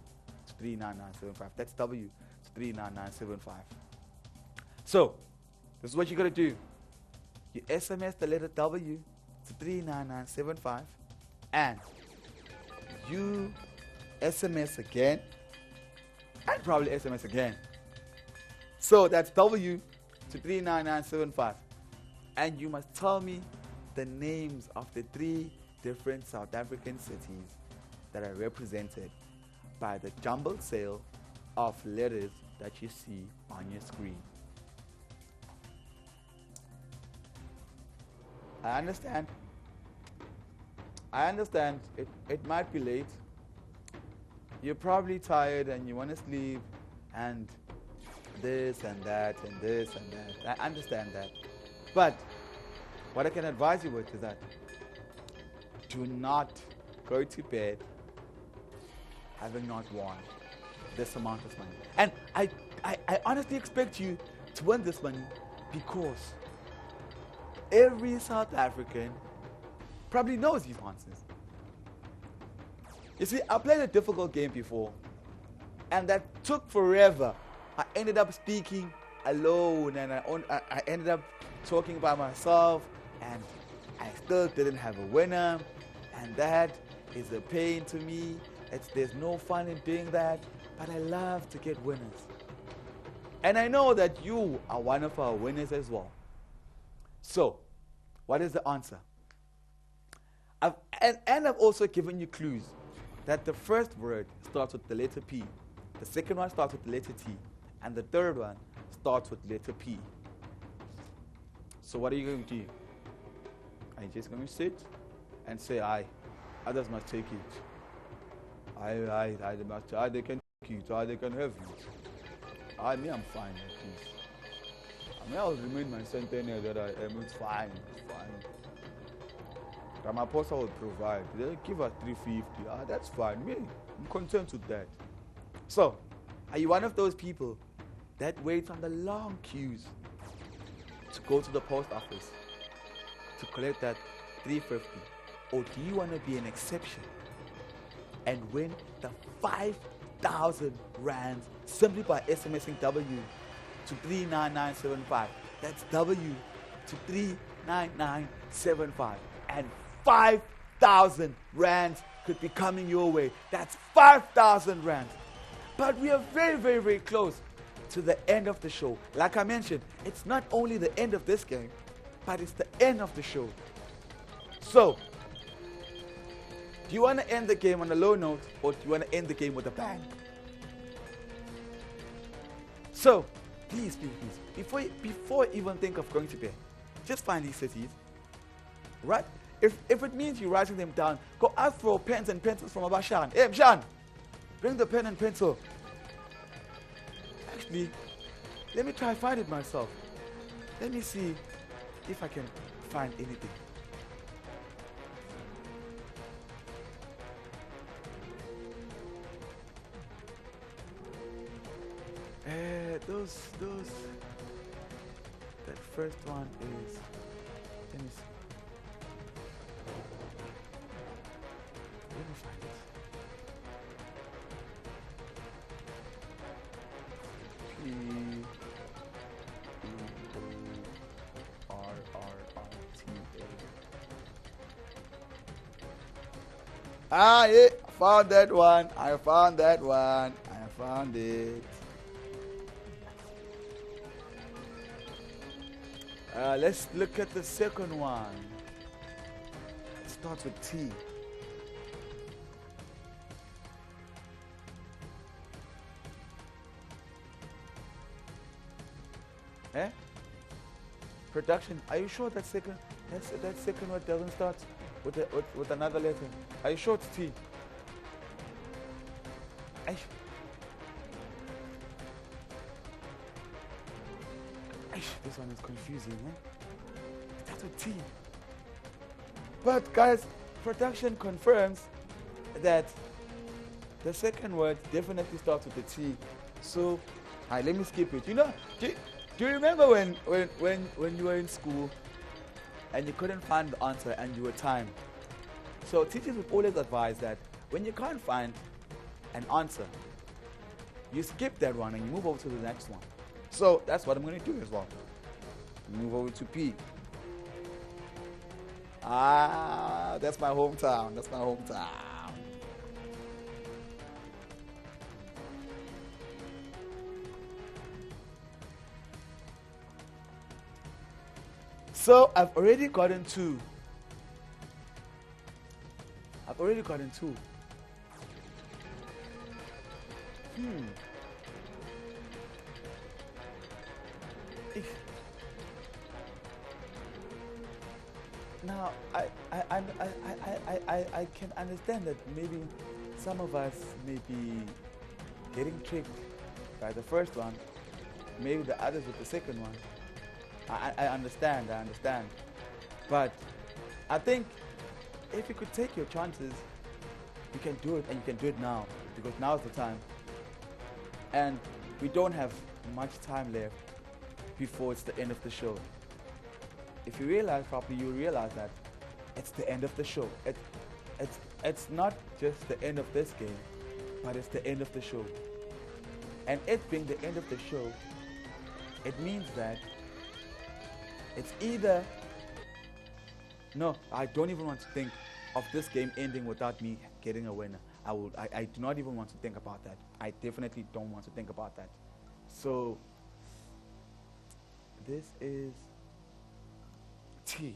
to 39975. That's W to 39975. So, this is what you're going to do. You SMS the letter W to 39975 and you SMS again and probably SMS again. So that's W to 39975. And you must tell me the names of the 3 different South African cities that are represented by the jumbled sale of letters that you see on your screen. I understand. It might be late. You're probably tired and you want to sleep and this and that and this and that. I understand that. But what I can advise you with is that do not go to bed having not won this amount of money. And I honestly expect you to win this money because every South African probably knows these answers. You see, I played a difficult game before, and that took forever. I ended up speaking alone, and I ended up talking by myself, and I still didn't have a winner, and that is a pain to me. There's no fun in doing that, but I love to get winners. And I know that you are one of our winners as well. So, what is the answer? I've also given you clues that the first word starts with the letter P, the second one starts with the letter T, and the third one starts with letter P. So what are you going to do? Are you just going to sit and say, "I"? Others must take it. They can take it, they can have it. I'm fine like this. I'll remain my centennial that I am. It's fine. Ramaphosa will provide. They'll give us 350. That's fine. Me, I'm content with that. So, are you one of those people that waits on the long queues to go to the post office to collect that 350? Or do you want to be an exception and win the 5,000 rands simply by SMSing W to 39975? That's W to 39975. And 5,000 rands could be coming your way. That's 5,000 rands. But we are very, very, very close to the end of the show. Like I mentioned, it's not only the end of this game, but it's the end of the show. So, do you want to end the game on a low note, or do you want to end the game with a bang? So, please, before you even think of going to bed, just find these cities, right? If it means you're writing them down, go ask for pens and pencils from Abashan. Hey, Mshan, bring the pen and pencil. Actually, let me try find it myself. Let me see if I can find anything. That first one is, let me see. Let me find it. Yeah, I found that one. I found it. Let's look at the second one. It starts with T. Production. Are you sure that second word doesn't start with another letter? Are you sure it's T? This one is confusing, It starts with T. But guys, production confirms that the second word definitely starts with the T. So, let me skip it. Do you remember when you were in school and you couldn't find the answer and you were timed? So teachers would always advise that When you can't find an answer, you skip that one and you move over to the next one. So that's what I'm going to do as well. Move over to P. That's my hometown. That's my hometown. So I've already gotten two. Now, I can understand that maybe some of us may be getting tricked by the first one, maybe the others with the second one. I understand. But I think if you could take your chances, you can do it, and you can do it now, because now is the time. And we don't have much time left before it's the end of the show. If you realize properly, you realize that it's the end of the show. It's not just the end of this game, but it's the end of the show. And it being the end of the show, it means that it's either... No, I don't even want to think of this game ending without me getting a winner. I do not even want to think about that. I definitely don't want to think about that. So, this is T.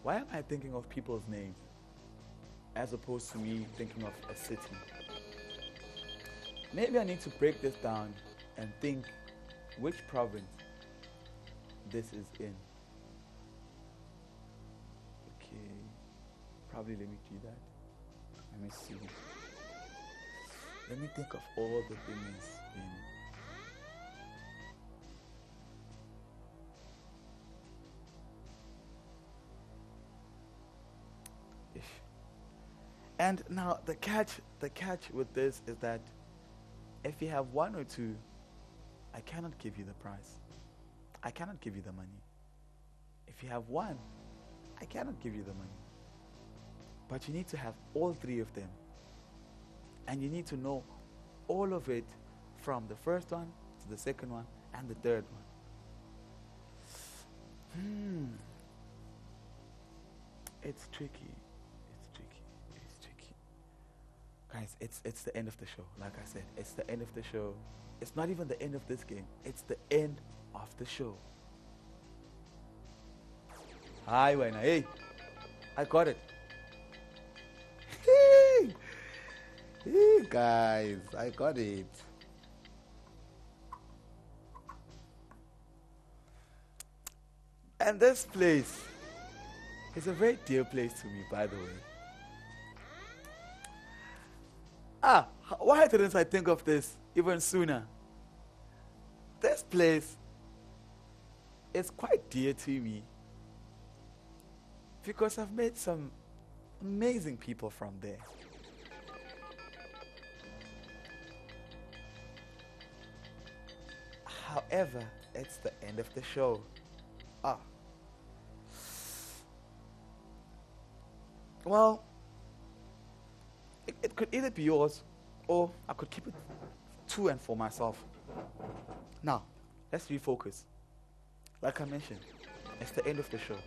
Why am I thinking of people's names as opposed to me thinking of a city? Maybe I need to break this down and think which province this is in. Okay, probably let me do that. Let me see. Let me think of all the things in. And now the catch with this is that if you have one or two, I cannot give you the prize. I cannot give you the money. If you have one, I cannot give you the money. But you need to have all three of them. And you need to know all of it from the first one to the second one and the third one. It's tricky. Guys, it's the end of the show. Like I said, it's the end of the show. It's not even the end of this game. It's the end of the show. Hi, Wayne. Hey, I got it. Hey, guys, I got it. And this place is a very dear place to me, by the way. Why didn't I think of this even sooner? This place is quite dear to me because I've met some amazing people from there. However, it's the end of the show. Well, it could either be yours or I could keep it to and for myself. Now, let's refocus. Like I mentioned, it's the end of the show.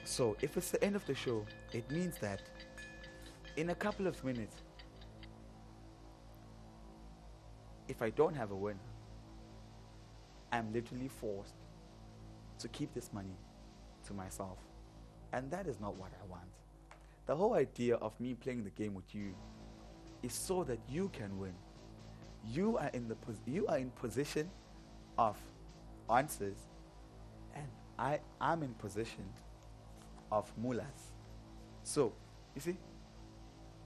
So, if it's the end of the show, it means that in a couple of minutes, if I don't have a winner, I'm literally forced to keep this money to myself. And that is not what I want. The whole idea of me playing the game with you is so that you can win. You are in position of answers, and I'm in position of mullahs. So, you see,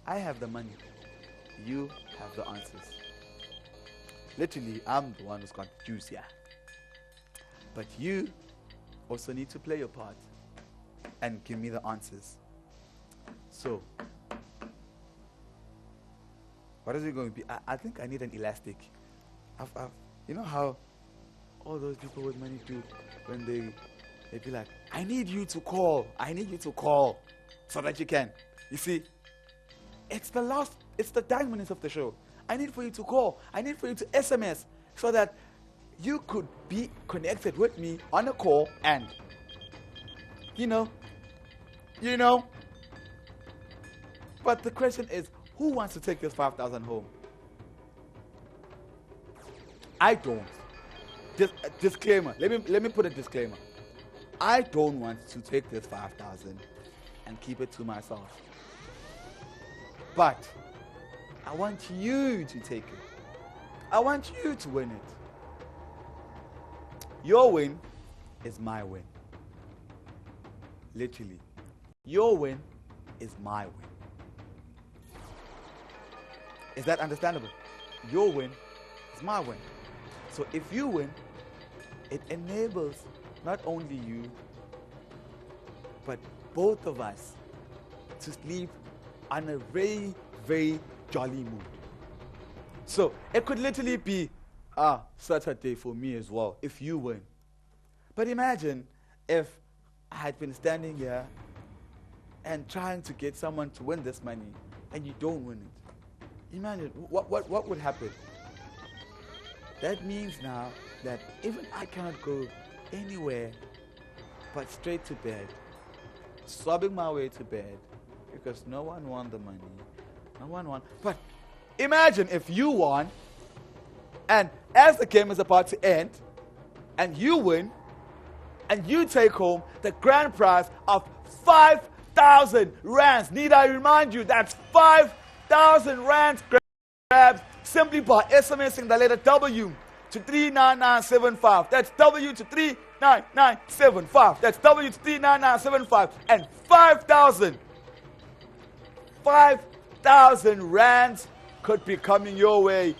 I have the money. You have the answers. Literally, I'm the one who's got the juice here. But you also need to play your part and give me the answers. So, what is it going to be? I think I need an elastic. You know how all those people with money do when they They'd be like, I need you to call. I need you to call so that you can. You see, it's the 10 minutes of the show. I need for you to call. I need for you to SMS so that you could be connected with me on a call and, you know. But the question is, who wants to take this 5,000 home? I don't. Disclaimer. Let me put a disclaimer. I don't want to take this 5,000 and keep it to myself. But I want you to take it. I want you to win it. Your win is my win. Literally. Your win is my win. Is that understandable? Your win is my win. So if you win, it enables not only you, but both of us to sleep on a very, very jolly mood. So it could literally be a Saturday for me as well if you win. But imagine if I had been standing here and trying to get someone to win this money and you don't win it. Imagine what would happen. That means now that even I cannot go anywhere but straight to bed, sobbing my way to bed because no one won the money. No one won. But imagine if you won, and as the game is about to end, and you win, and you take home the grand prize of 5,000 rands. Need I remind you, that's 5,000 rands grabbed simply by SMSing the letter W to 39975. That's W to 39975. That's W to 39975. And 5,000 rands could be coming your way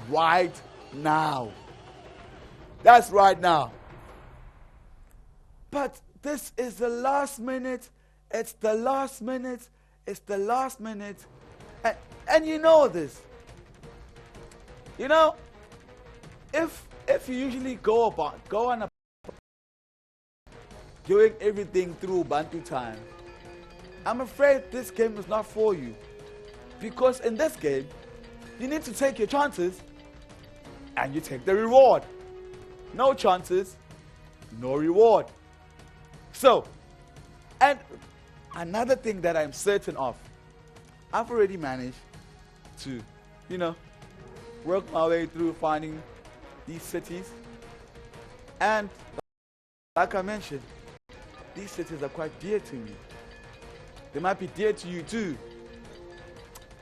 right now. That's right now. But this is the last minute. It's the last minute. It's the last minute. And you know this. You know, if you usually go on a doing everything through Bantu time, I'm afraid this game is not for you. Because in this game, you need to take your chances and you take the reward. No chances, no reward. So, and another thing that I'm certain of, I've already managed to, work my way through finding these cities. And like I mentioned, these cities are quite dear to me. They might be dear to you too.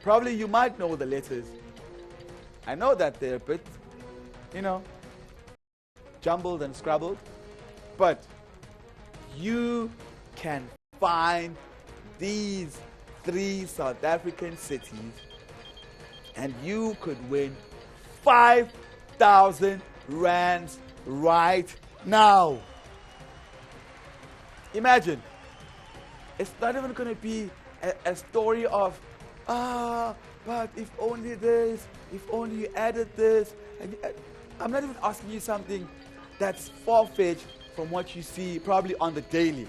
Probably you might know the letters. I know that they're a bit, jumbled and scrabbled. But you can find these 3 South African cities and you could win 5,000 rands right now. Imagine. It's not even going to be a story of, but if only this, if only you added this. And I'm not even asking you something that's far-fetched from what you see probably on the daily.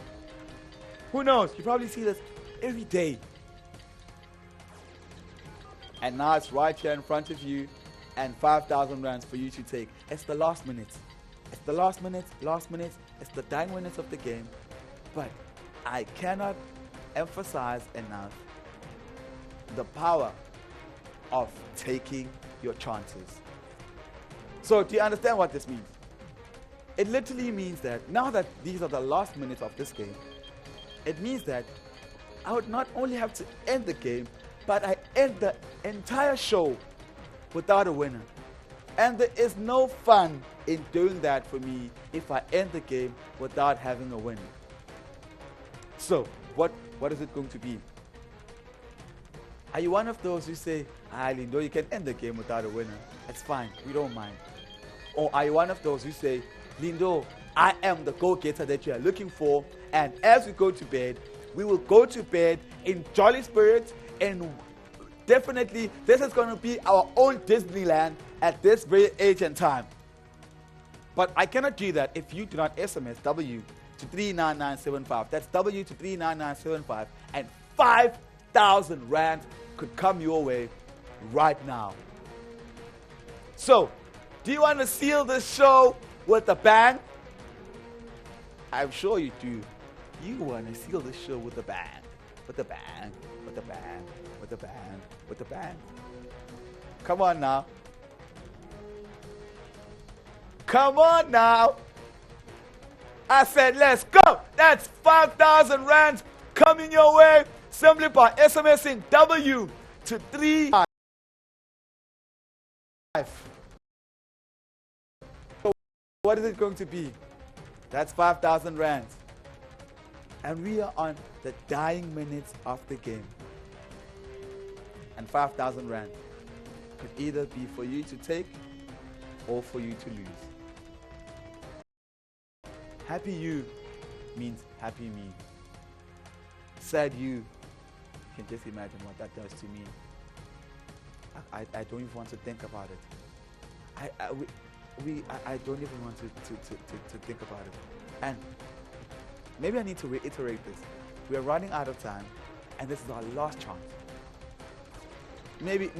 Who knows? You probably see this every day. And now it's right here in front of you and 5,000 rands for you to take. It's the last minute. It's the last minute. It's the 10 minutes of the game. But I cannot emphasize enough the power of taking your chances. So do you understand what this means? It literally means that now that these are the last minutes of this game, it means that I would not only have to end the game, but I end the entire show without a winner. And there is no fun in doing that for me if I end the game without having a winner. So, what is it going to be? Are you one of those who say, Lindo, you can end the game without a winner? It's fine, we don't mind. Or are you one of those who say, Lindo, I am the go-getter that you are looking for, and as we go to bed, we will go to bed in jolly spirits, and definitely this is going to be our own Disneyland at this very age and time. But I cannot do that if you do not SMS W to 39975. That's W to 39975. And 5,000 rand could come your way right now. So, do you want to seal this show with a bang? I'm sure you do. You want to seal this show with a bang. With a bang. With a bang. With a bang. With a bang. Come on now. Come on now. I said, let's go. That's 5,000 rands coming your way simply by SMSing W to 35. So what is it going to be? That's 5,000 rands. And we are on the dying minutes of the game. And 5,000 rand could either be for you to take or for you to lose. Happy you means happy me. Sad you can just imagine what that does to me. I don't even want to think about it. I don't even want to think about it. And maybe I need to reiterate this. We are running out of time, and this is our last chance. Maybe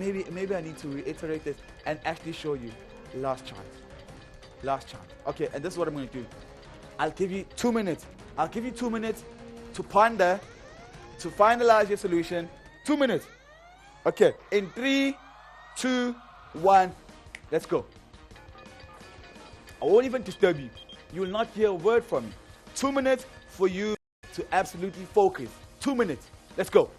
I need to reiterate this and actually show you last chance. Last chance. Okay, and this is what I'm going to do. I'll give you 2 minutes. I'll give you 2 minutes to ponder, to finalize your solution. 2 minutes. Okay, in 3, 2, 1, let's go. I won't even disturb you. You will not hear a word from me. 2 minutes for you to absolutely focus. 2 minutes. Let's go.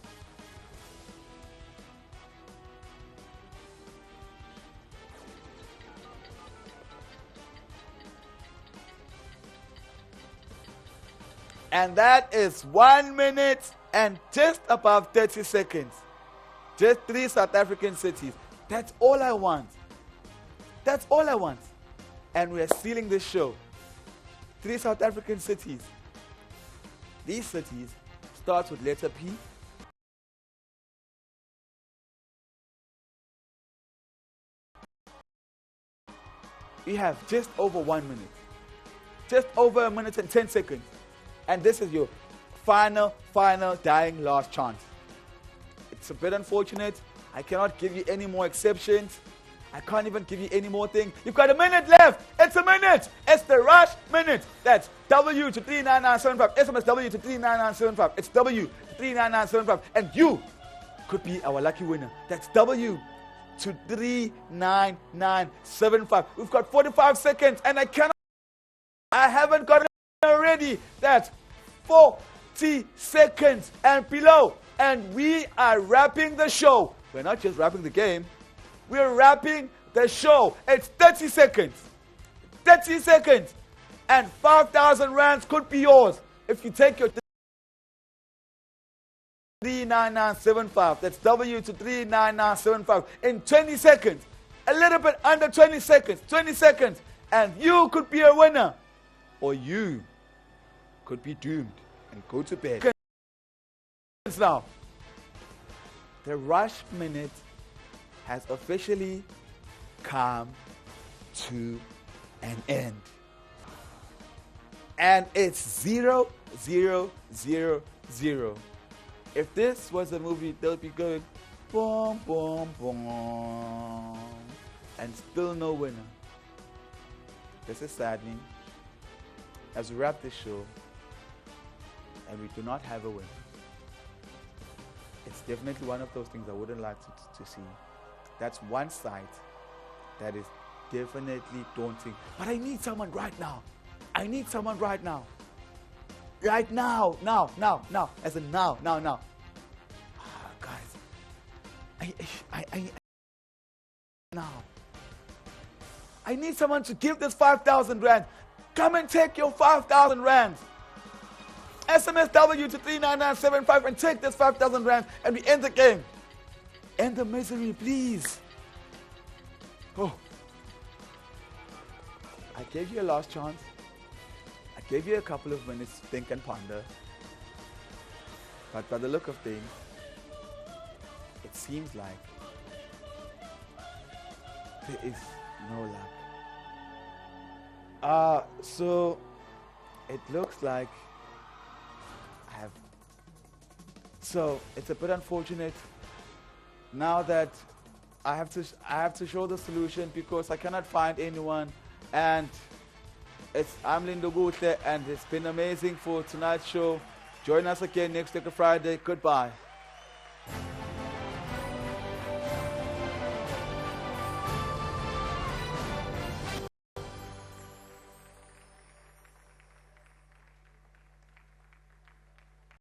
And that is 1 minute and just above 30 seconds. Just 3 South African cities. That's all I want. That's all I want. And we are sealing this show. 3 South African cities. These cities start with letter P. We have just over 1 minute. Just over 1 minute and 10 seconds. And this is your final dying last chance. It's a bit unfortunate. I cannot give you any more exceptions. I can't even give you any more things. You've got a minute left. It's a minute. It's the rush minute. That's W to 39975. SMS W to 39975. It's W to 39975. And you could be our lucky winner. That's W to 39975. We've got 45 seconds and I haven't got it already. That's 40 seconds and below. And we are wrapping the show. We're not just wrapping the game. We're wrapping the show. It's 30 seconds. 30 seconds. And 5,000 rands could be yours if you take your 39975. That's W to 39975 in 20 seconds. A little bit under 20 seconds. 20 seconds. And you could be a winner. Or you could be doomed and go to bed. Now, the rush minute has officially come to an end. And it's 0, 0, 0, 0. If this was a movie, they'll be going boom, boom, boom, and still no winner. This is saddening as we wrap this show and we do not have a winner. It's definitely one of those things I wouldn't like to see. That's one side that is definitely daunting. But I need someone right now. I need someone right now. Right now. Now. As in now. Oh, guys. I now. I need someone to give this 5,000 rand. Come and take your 5,000 rand. SMS W to 39975 and take this 5,000 rand and we end the game. End the misery, please. Oh. I gave you a last chance. I gave you a couple of minutes to think and ponder. But by the look of things, it seems like there is no luck. So it looks like I have. So it's a bit unfortunate now that I have to show the solution because I cannot find anyone, and I'm Lindo Gutle, and it's been amazing for tonight's show. Join us again next week Friday. Goodbye.